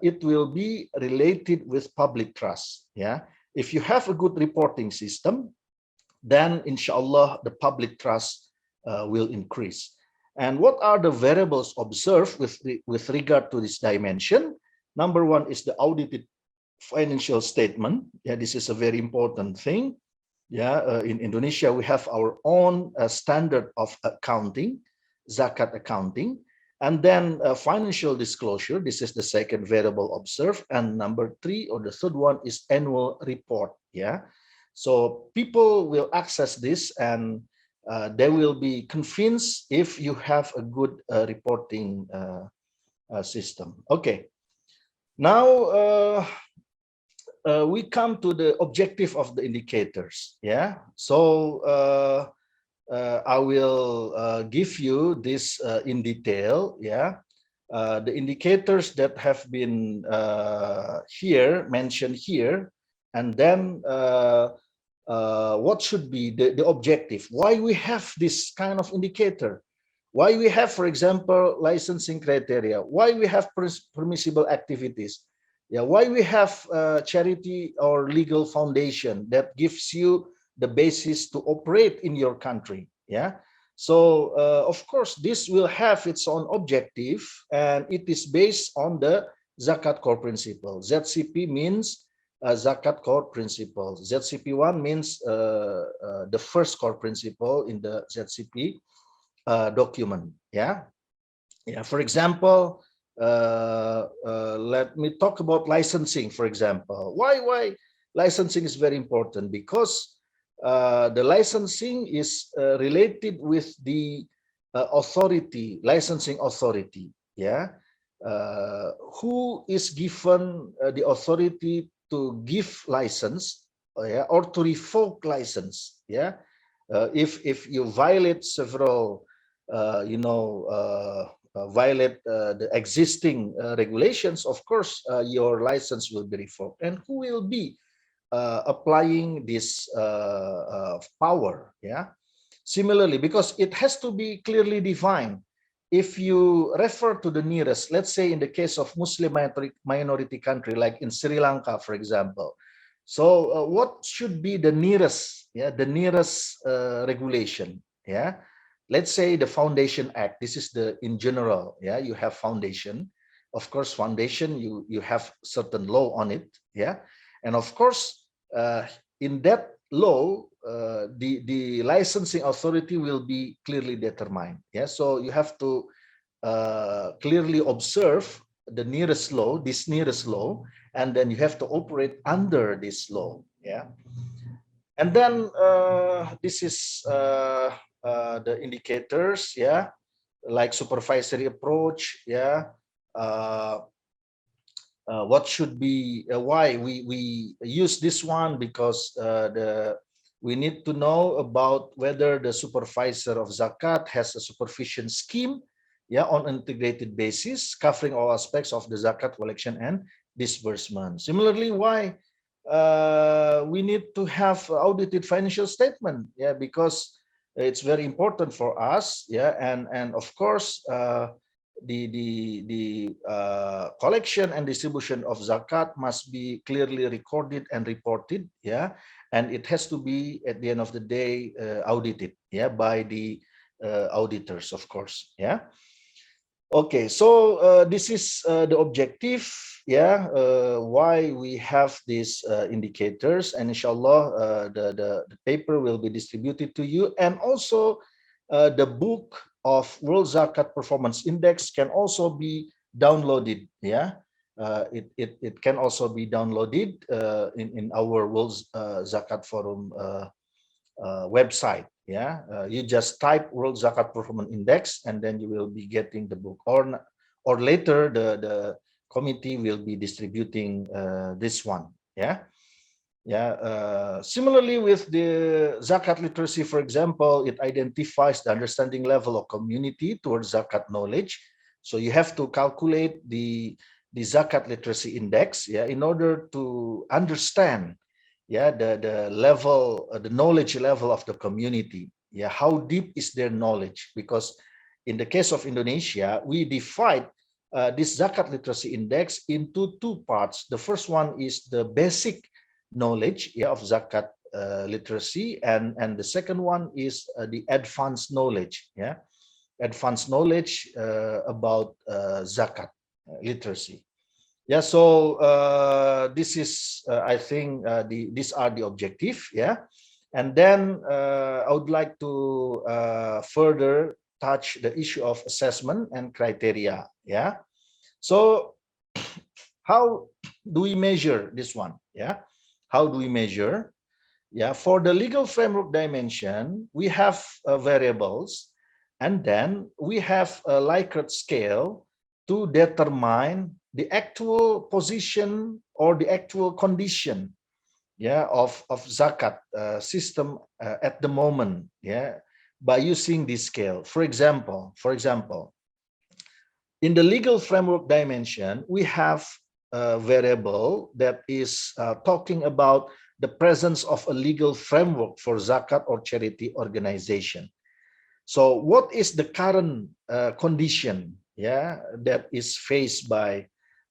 Speaker 2: it will be related with public trust. Yeah, if you have a good reporting system, then inshallah the public trust will increase. And what are the variables observed with regard to this dimension? Number 1 is the audited financial statement. Yeah, this is a very important thing. Yeah, in Indonesia we have our own standard of accounting, zakat accounting, and then financial disclosure. This is the second variable observed, and number 3 or the third one is annual report. Yeah, so people will access this, and they will be convinced if you have a good reporting system. Okay, now we come to the objective of the indicators. Yeah, so I will give you this in detail. Yeah, the indicators that have been mentioned here, and then what should be the objective? Why we have this kind of indicator? Why we have, for example, licensing criteria? Why we have permissible activities? Yeah, why we have charity or legal foundation that gives you the basis to operate in your country? Yeah. So of course, this will have its own objective, and it is based on the Zakat core principle. ZCP means Zakat core principle. ZCP1 means the first core principle in the ZCP document. Yeah. Yeah. For example, let me talk about licensing. For example, why licensing is very important? Because the licensing is related with the licensing authority. Yeah, who is given the authority to give license, yeah, or to revoke license? Yeah, if you violate several, violate the existing regulations, of course, your license will be revoked. And who will be applying this power? Yeah. Similarly, because it has to be clearly defined. If you refer to the nearest, let's say in the case of Muslim minority country, like in Sri Lanka, for example. So what should be the nearest, yeah, the nearest regulation? Yeah. Let's say the Foundation Act. This is the in general. Yeah, you have foundation. Of course, foundation, you have certain law on it. Yeah. And of course, in that law, the licensing authority will be clearly determined. Yeah, so you have to clearly observe the nearest law, this nearest law, and then you have to operate under this law. Yeah, and then this is the indicators. Yeah, like supervisory approach. Yeah. What should be why we use this one, because we need to know about whether the supervisor of zakat has a supervision scheme, yeah, on integrated basis covering all aspects of the zakat collection and disbursement. Similarly, why we need to have audited financial statement, yeah, because it's very important for us. Yeah, and of course the collection and distribution of zakat must be clearly recorded and reported. Yeah, and it has to be at the end of the day audited, yeah, by the auditors, of course. Yeah. Okay, so this is the objective. Yeah, why we have these indicators, and inshallah the paper will be distributed to you, and also the book of World Zakat Performance Index can also be downloaded. Yeah, it can also be downloaded in our World Zakat Forum website. Yeah, you just type World Zakat Performance Index, and then you will be getting the book. Or later the committee will be distributing this one. Yeah. Yeah. Similarly, with the zakat literacy, for example, it identifies the understanding level of community towards zakat knowledge. So you have to calculate the zakat literacy index, yeah, in order to understand, yeah, the level, the knowledge level of the community. Yeah, how deep is their knowledge? Because in the case of Indonesia, we divide this zakat literacy index into two parts. The first one is the basic knowledge, yeah, of zakat literacy, and the second one is the advanced knowledge, yeah, advanced knowledge about zakat literacy. Yeah, so this is I think these are the objective. Yeah, and then I would like to further touch the issue of assessment and criteria. Yeah, so how do we measure this one? Yeah, how do we measure? Yeah, for the legal framework dimension, we have variables, and then we have a Likert scale to determine the actual position or the actual condition, yeah, of zakat system at the moment, yeah, by using this scale. For example, in the legal framework dimension, we have a variable that is talking about the presence of a legal framework for zakat or charity organization. So what is the current condition, yeah, that is faced by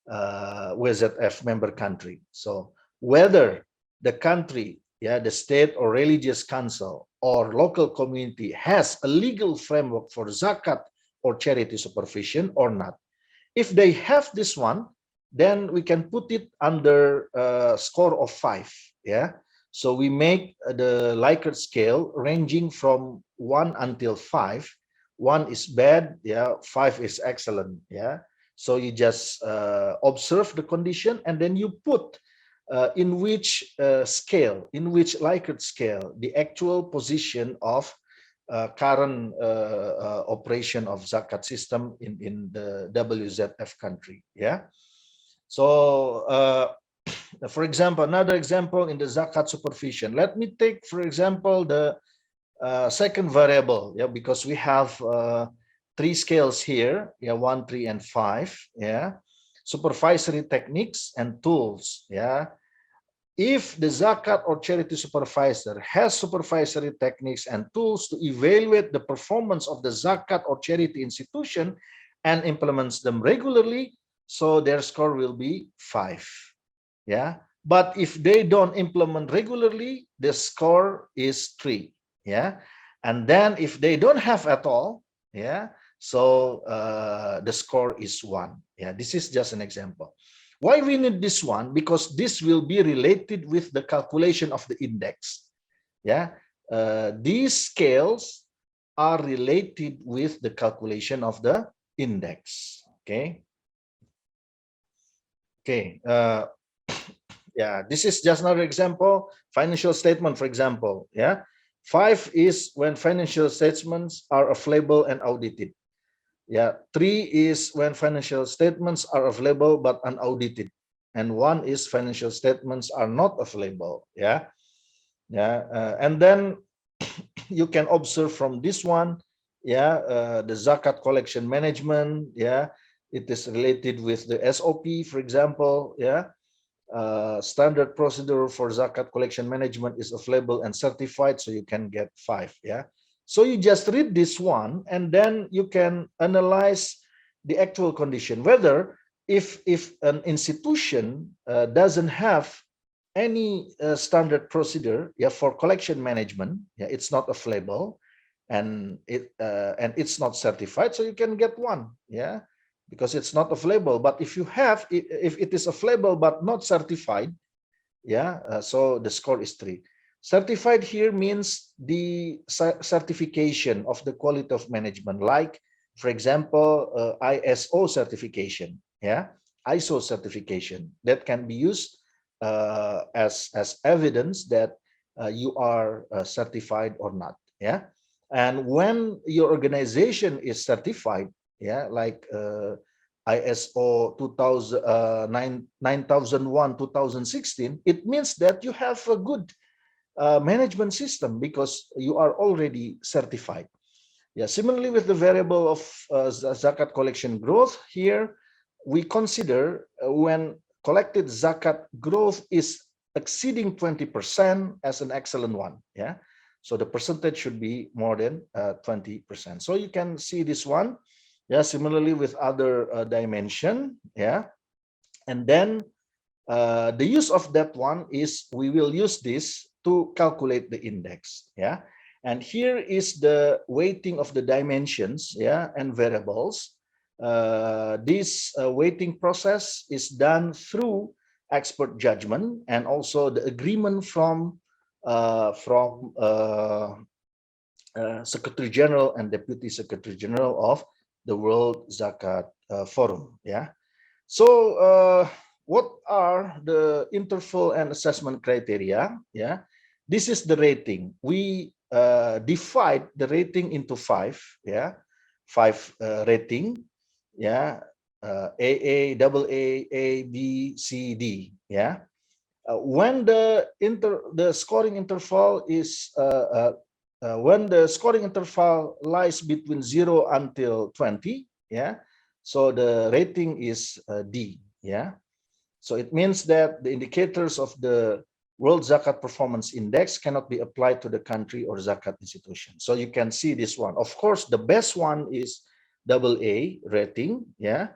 Speaker 2: WZF member country? So whether the country, yeah, the state or religious council or local community has a legal framework for zakat or charity supervision or not. If they have this one, then we can put it under a score of 5. Yeah. So we make the Likert scale ranging from 1 until 5. 1 is bad, yeah. 5 is excellent, yeah. So you just observe the condition, and then you put in which scale, in which Likert scale, the actual position of current operation of zakat system in the WZF country. Yeah. So for example, another example in the zakat supervision. Let me take, for example, the second variable. Yeah, because we have 3 scales here. Yeah, 1, 3, and 5. Yeah, supervisory techniques and tools. Yeah. If the zakat or charity supervisor has supervisory techniques and tools to evaluate the performance of the zakat or charity institution and implements them regularly, so their score will be 5. Yeah. But if they don't implement regularly, the score is 3. Yeah. And then if they don't have at all, yeah, so the score is 1. Yeah. This is just an example. Why we need this one? Because this will be related with the calculation of the index. Yeah, these scales are related with the calculation of the index. Okay. Okay. Yeah, this is just another example. Financial statement, for example. Yeah, 5 is when financial statements are available and audited. Yeah, 3 is when financial statements are available but unaudited, and 1 is financial statements are not available. Yeah, and then you can observe from this one, yeah, the zakat collection management. Yeah, it is related with the SOP, for example. Yeah, standard procedure for zakat collection management is available and certified, so you can get 5. Yeah. So you just read this one, and then you can analyze the actual condition, whether if an institution doesn't have any standard procedure, yeah, for collection management, yeah, it's not available, and it's not certified, so you can get 1. Yeah, because it's not available. But if you have, if it is available but not certified, yeah, so the score is 3. Certified here means the certification of the quality of management, like, for example, ISO certification. Yeah, ISO certification that can be used as evidence that you are certified or not. Yeah, and when your organization is certified, yeah, like ISO 9001 2016, it means that you have a good management system because you are already certified. Yeah, similarly with the variable of zakat collection growth, here we consider when collected zakat growth is exceeding 20% as an excellent one. Yeah, so the percentage should be more than 20%. So you can see this one. Yeah, similarly with other dimension. Yeah, and then the use of that one is we will use this to calculate the index. Yeah, and here is the weighting of the dimensions, yeah, and variables. This weighting process is done through expert judgment and also the agreement from Secretary General and Deputy Secretary General of the World Zakat Forum. Yeah. So what are the interval and assessment criteria? Yeah. this is the rating. We divide the rating into 5, yeah, 5 rating, yeah, AA, double A, B, C, D, yeah. When the scoring interval is when the scoring interval lies between 0 until 20, yeah, so the rating is D, yeah. So it means that the indicators of the World Zakat Performance Index cannot be applied to the country or zakat institution. So you can see this one. Of course, the best one is AA rating, yeah.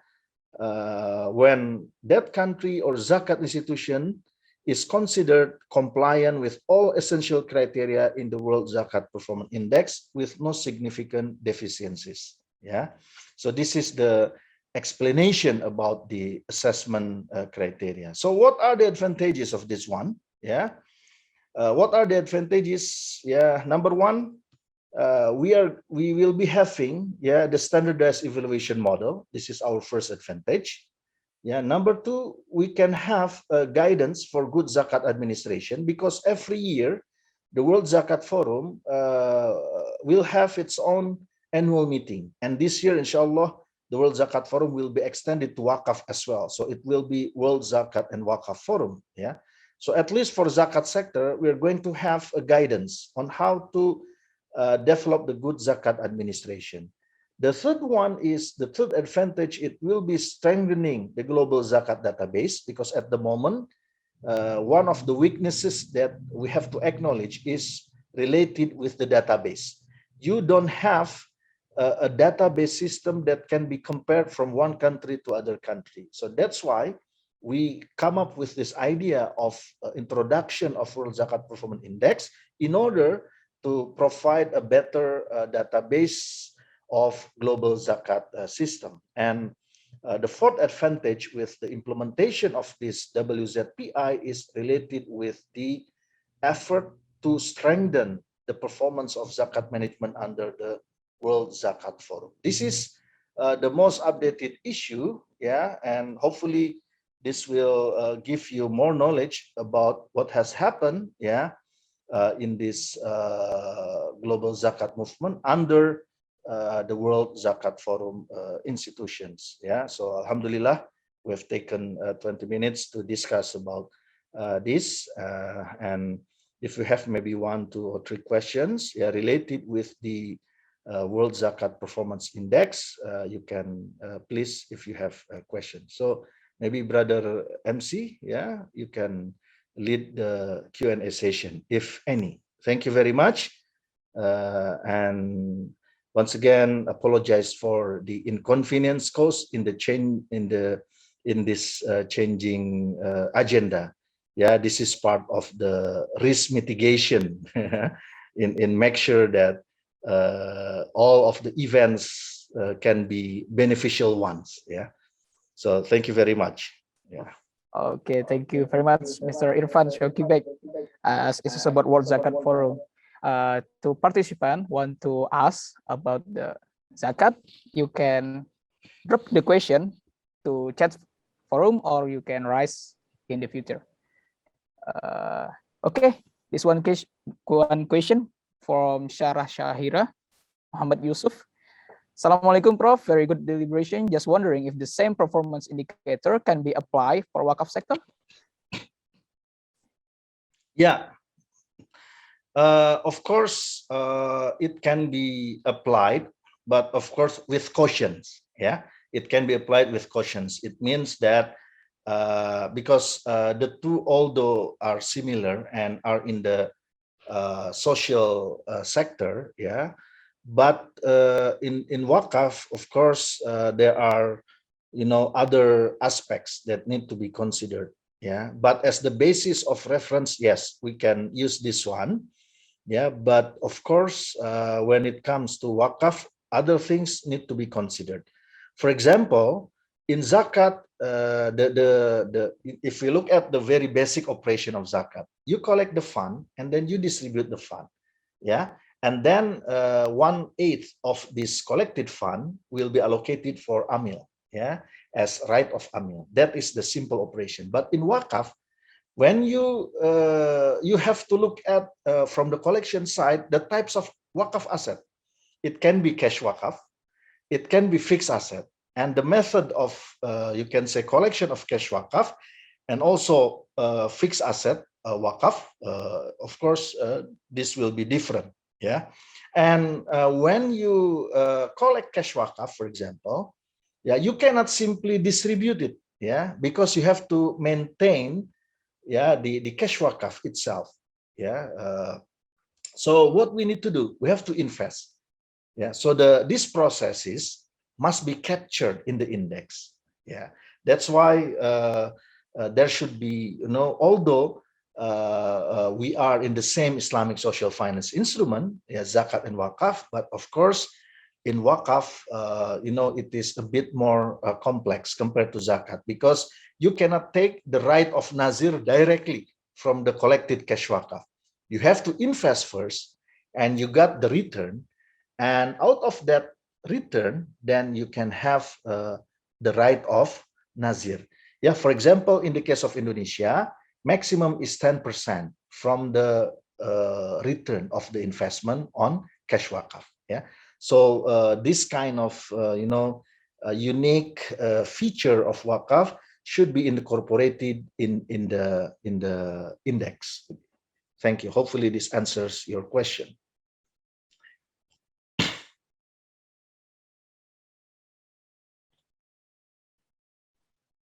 Speaker 2: When that country or zakat institution is considered compliant with all essential criteria in the World Zakat Performance Index with no significant deficiencies. Yeah, so this is the explanation about the assessment criteria. So what are the advantages of this one? Yeah, what are the advantages? Yeah, number one, we will be having, yeah, the standardized evaluation model. This is our first advantage. Yeah, number two, we can have guidance for good zakat administration, because every year the World Zakat Forum will have its own annual meeting, and this year, inshallah, the World Zakat Forum will be extended to Wakaf as well. So it will be World Zakat and Wakaf Forum. Yeah, so at least for zakat sector, we are going to have a guidance on how to develop the good zakat administration. The third one is the third advantage. It will be strengthening the global zakat database, because at the moment, one of the weaknesses that we have to acknowledge is related with the database. You don't have a database system that can be compared from one country to other country. So that's why we come up with this idea of introduction of World Zakat Performance Index in order to provide a better database of global zakat system. And the fourth advantage with the implementation of this WZPI is related with the effort to strengthen the performance of zakat management under the World Zakat Forum. This is the most updated issue, yeah, and hopefully this will give you more knowledge about what has happened, yeah, in this global zakat movement under the World Zakat Forum institutions. Yeah, so Alhamdulillah, we have taken 20 minutes to discuss about this. And if you have maybe 1, 2, or 3 questions, yeah, related with the World Zakat Performance Index, you can please, if you have a question. So maybe Brother MC, yeah, you can lead the Q&A session, if any. Thank you very much. And once again, apologize for the inconvenience caused in the change in this changing agenda. Yeah, this is part of the risk mitigation in make sure that all of the events can be beneficial ones. Yeah. So thank you very much. Yeah.
Speaker 1: Okay, thank you very much, Mr. Irfan Syauqi Beik. As this is about World Zakat Forum. To participant want to ask about the zakat, you can drop the question to chat forum, or you can raise in the future. Okay, this one question from Syarah Syahira Muhammad Yusuf. Assalamualaikum, Prof. Very good deliberation. Just wondering if the same performance indicator can be applied for wakaf sector?
Speaker 2: Yeah. Of course, it can be applied, but of course with cautions. Yeah, it can be applied with cautions. It means that because the two, although are similar and are in the social sector, yeah, but in wakaf, of course, there are, you know, other aspects that need to be considered. Yeah, but as the basis of reference, yes, we can use this one. Yeah, but of course, when it comes to wakaf, other things need to be considered. For example, in zakat, if we look at the very basic operation of zakat, you collect the fund and then you distribute the fund. Yeah, and then 1/8 of this collected fund will be allocated for amil. Yeah, as right of amil. That is the simple operation. But in wakaf, When you have to look at from the collection side the types of wakaf asset. It can be cash wakaf, it can be fixed asset, and the method of you can say collection of cash wakaf and also fixed asset wakaf. Of course, this will be different. Yeah, and when you collect cash wakaf, for example, yeah, you cannot simply distribute it. Yeah, because you have to maintain the cash wakaf itself. Yeah, so what we need to do, we have to invest. Yeah, so these processes must be captured in the index. Yeah, that's why there should be, although we are in the same Islamic social finance instrument, yeah, zakat and wakaf, but of course in wakaf, it is a bit more complex compared to zakat, because you cannot take the right of nazir directly from the collected cash wakaf. You have to invest first, and you got the return, and out of that return, then you can have the right of nazir. Yeah, for example, in the case of Indonesia, maximum is 10% from the return of the investment on cash wakaf. Yeah, so this kind of unique feature of wakaf should be incorporated in the index. Thank you. Hopefully this answers your question.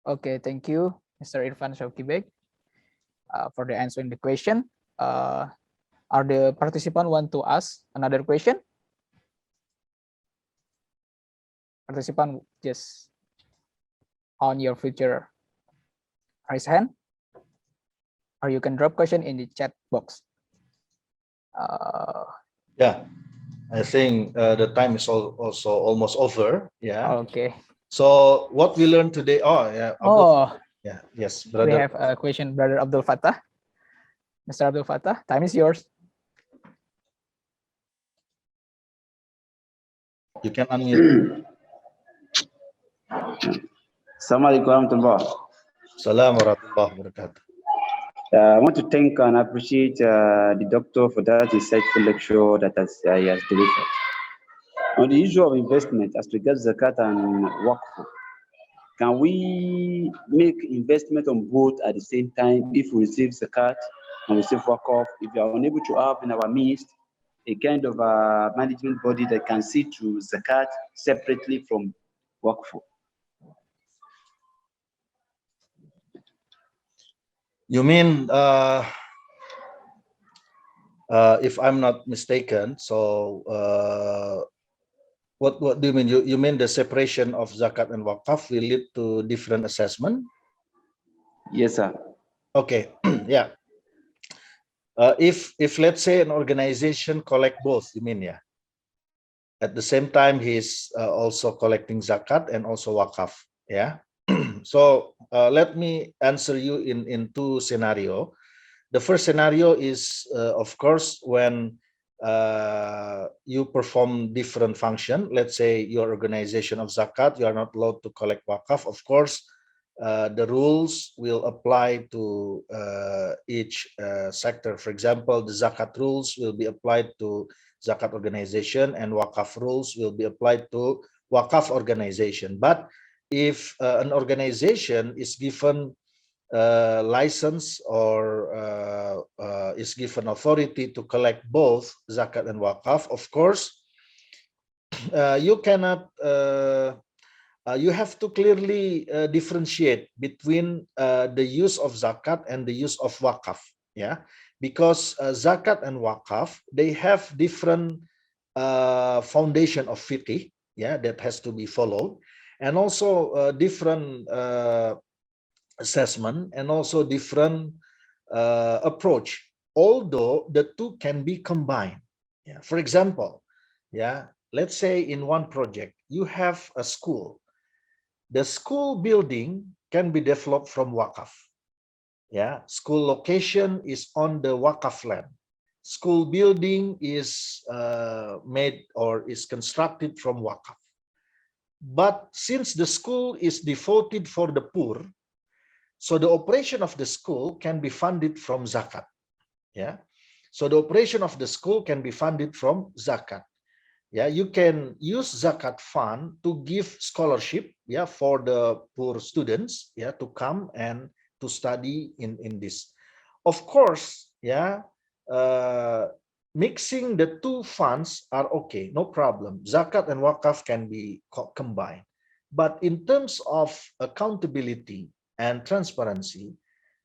Speaker 1: Okay, thank you, Mr. Irfan Syauqi Beik, for the answering the question. Are the participant want to ask another question? Participant, just on your future raise hand, or you can drop question in the chat box.
Speaker 2: Yeah, I think the time is also almost over. Yeah.
Speaker 1: Okay.
Speaker 2: So what we learned today? Oh, yeah.
Speaker 1: Oh,
Speaker 2: yeah. Yes,
Speaker 1: we
Speaker 2: brother.
Speaker 1: have a question, Brother Abdul Fattah. Mr. Abdul Fattah, time is yours.
Speaker 2: You can unmute.
Speaker 6: Assalamualaikum warahmatullah.
Speaker 2: Assalamualaikum warahmatullahi wabarakatuh.
Speaker 6: I want to thank and appreciate the doctor for that insightful lecture that he has delivered. On the issue of investment as regards zakat and waqf, can we make investment on both at the same time if we receive zakat and we receive waqf? If we are unable to have in our midst a kind of management body that can see to zakat separately from waqf?
Speaker 2: You mean, if I'm not mistaken, so what do you mean? You mean the separation of zakat and waqaf will lead to different assessment?
Speaker 6: Yes, sir.
Speaker 2: Okay, yeah. If let's say an organization collect both, you mean, yeah. At the same time, he's also collecting zakat and also waqaf, yeah. So let me answer you in two scenario. The first scenario is, of course, when you perform different function. Let's say your organization of zakat, you are not allowed to collect waqaf. Of course, the rules will apply to each sector. For example, the zakat rules will be applied to zakat organization, and waqaf rules will be applied to waqaf organization. But if an organization is given license or is given authority to collect both zakat and waqaf, of course, you cannot. You have to clearly differentiate between the use of zakat and the use of waqaf. Yeah, because zakat and waqaf, they have different foundation of fiqh. Yeah, that has to be followed, and also different assessment, and also different approach, although the two can be combined. Yeah, for example, yeah, let's say in one project you have a school. The school building can be developed from waqaf. Yeah, school location is on the waqaf land. School building is made or is constructed from waqaf. But since the school is devoted for the poor, So the operation of the school can be funded from zakat. Yeah. So the operation of the school can be funded from zakat. Yeah, you can use zakat fund to give scholarship, yeah, for the poor students, yeah, to come and to study in this. Of course, yeah, mixing the two funds are okay, no problem. Zakat and wakaf can be combined. But in terms of accountability and transparency,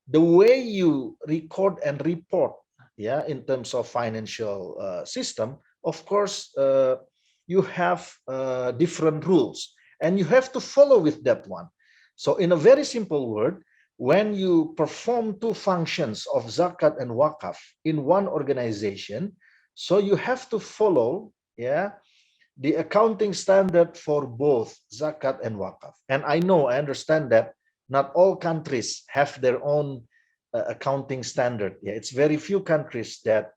Speaker 2: the way you record and report, yeah, in terms of financial system, of course, you have different rules, and you have to follow with that one. So in a very simple word, when you perform two functions of zakat and wakaf in one organization, so you have to follow, yeah, the accounting standard for both zakat and wakaf. And I understand that not all countries have their own accounting standard. Yeah, it's very few countries that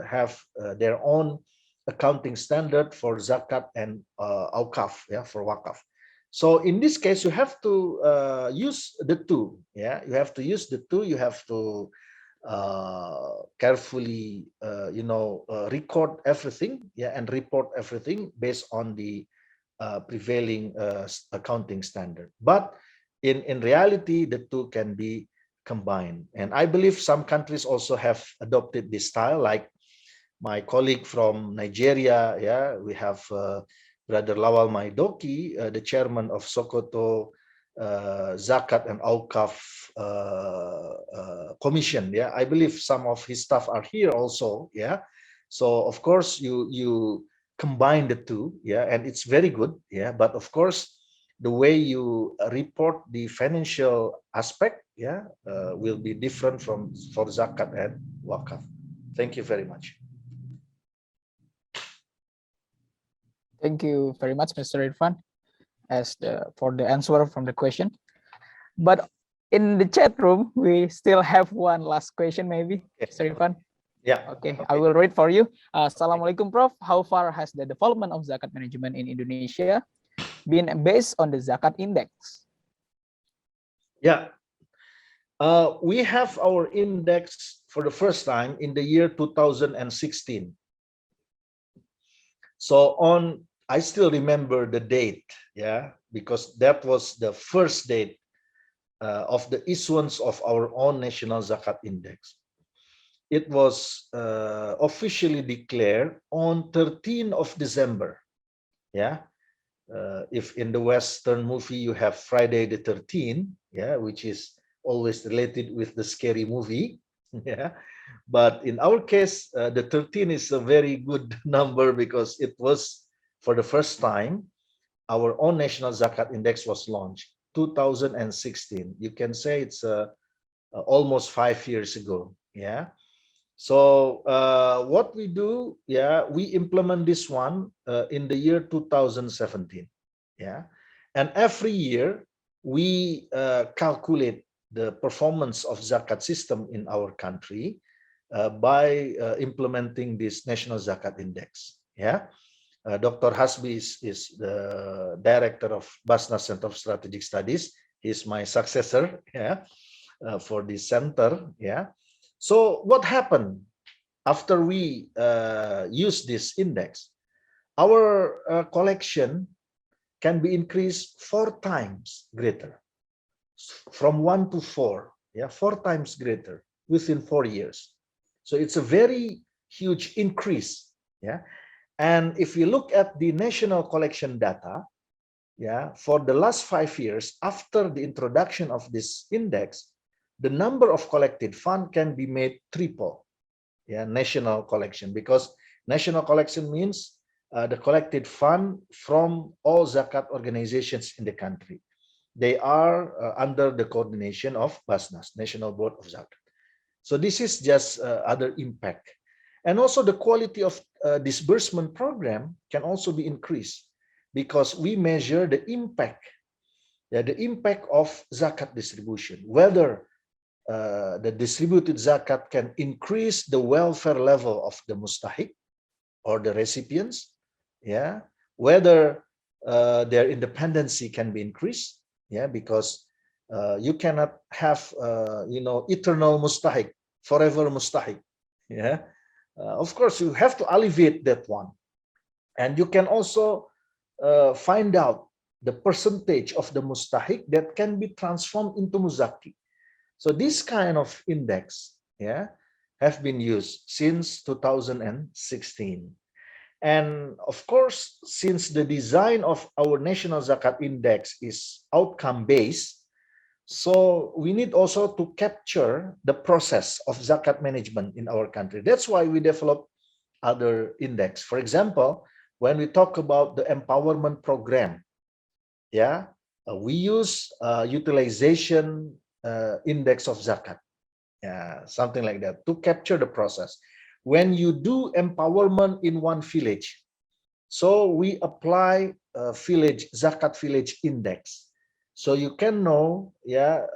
Speaker 2: have their own accounting standard for zakat and awqaf, yeah, for wakaf. So in this case, you have to use the two. Yeah, you have to use the two. You have to carefully, record everything, yeah, and report everything based on the prevailing accounting standard. But in reality, the two can be combined. And I believe some countries also have adopted this style, like my colleague from Nigeria. Yeah, we have Brother Lawal Maidoki, the chairman of Sokoto Zakat and Awqaf Commission. Yeah, I believe some of his staff are here also. Yeah, so of course you combine the two. Yeah, and it's very good. Yeah, but of course the way you report the financial aspect, yeah, will be different from for zakat and wakaf. Thank you very much.
Speaker 1: Thank you very much, Mr. Irfan, for the answer from the question. But in the chat room, we still have one last question, maybe, Mr. Irfan.
Speaker 2: Yeah.
Speaker 1: Okay, I will read for you. Assalamualaikum, Prof. How far has the development of zakat management in Indonesia been based on the zakat index?
Speaker 2: Yeah. We have our index for the first time in the year 2016. So I still remember the date, yeah, because that was the first date of the issuance of our own national zakat index. It was officially declared on 13th of December. Yeah. If in the Western movie you have Friday the 13th, yeah, which is always related with the scary movie. Yeah. But in our case, the 13 is a very good number because it was for the first time our own national zakat index was launched 2016. You can say it's almost 5 years ago. Yeah. So what we do, yeah, we implement this one in the year 2017. Yeah. And every year we calculate the performance of zakat system in our country by implementing this national zakat index. Yeah. Dr. Hasbi is the director of Basnas Center of Strategic Studies. He's my successor, yeah, for this center. Yeah. So what happened after we use this index? Our collection can be increased 4 times greater, from 1 to 4, yeah, 4 times greater within 4 years. So it's a very huge increase, yeah. And if you look at the national collection data, yeah, for the last 5 years after the introduction of this index, the number of collected fund can be made triple, yeah, national collection, because national collection means the collected fund from all zakat organizations in the country. They are under the coordination of Basnas, National Board of Zakat. So this is just other impact. And also the quality of disbursement program can also be increased because we measure the impact, yeah, the impact of zakat distribution, whether the distributed zakat can increase the welfare level of the mustahiq or the recipients, yeah, whether their independency can be increased, yeah, because You cannot have, eternal mustahik, forever mustahik. Yeah. Of course, you have to alleviate that one. And you can also find out the percentage of the mustahik that can be transformed into muzaki. So this kind of index, yeah, have been used since 2016. And of course, since the design of our national zakat index is outcome based, so we need also to capture the process of zakat management in our country. That's why we develop other index. For example, when we talk about the empowerment program, yeah, we use utilization index of zakat, yeah, something like that, to capture the process. When you do empowerment in one village, so we apply a village zakat village index, so you can know, yeah,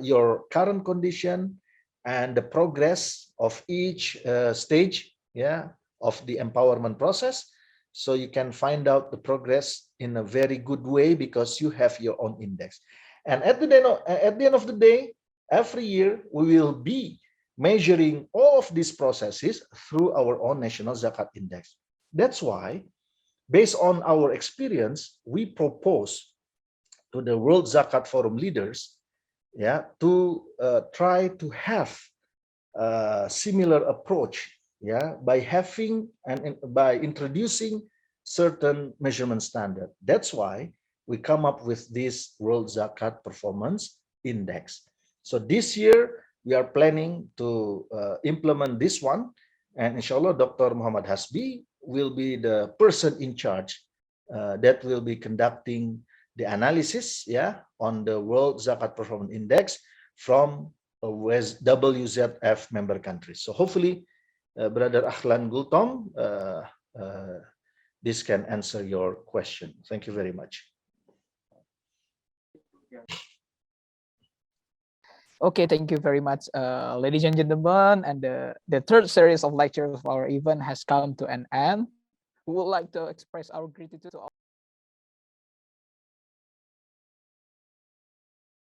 Speaker 2: your current condition and the progress of each stage, yeah, of the empowerment process. So you can find out the progress in a very good way because you have your own index. And at the end of the day, every year we will be measuring all of these processes through our own national zakat index. That's why, based on our experience, we propose to the World Zakat Forum leaders, yeah, to try to have a similar approach, yeah, by having and by introducing certain measurement standard. That's why we come up with this World Zakat Performance Index. So this year we are planning to implement this one, and inshallah Dr. Muhammad Hasbi will be the person in charge that will be conducting the analysis, yeah, on the World Zakat Performance Index from WZF member countries. So hopefully, Brother Ahlan Gultom, this can answer your question. Thank you very much.
Speaker 1: Okay, thank you very much, ladies and gentlemen. And the third series of lectures of our event has come to an end. We would like to express our gratitude to all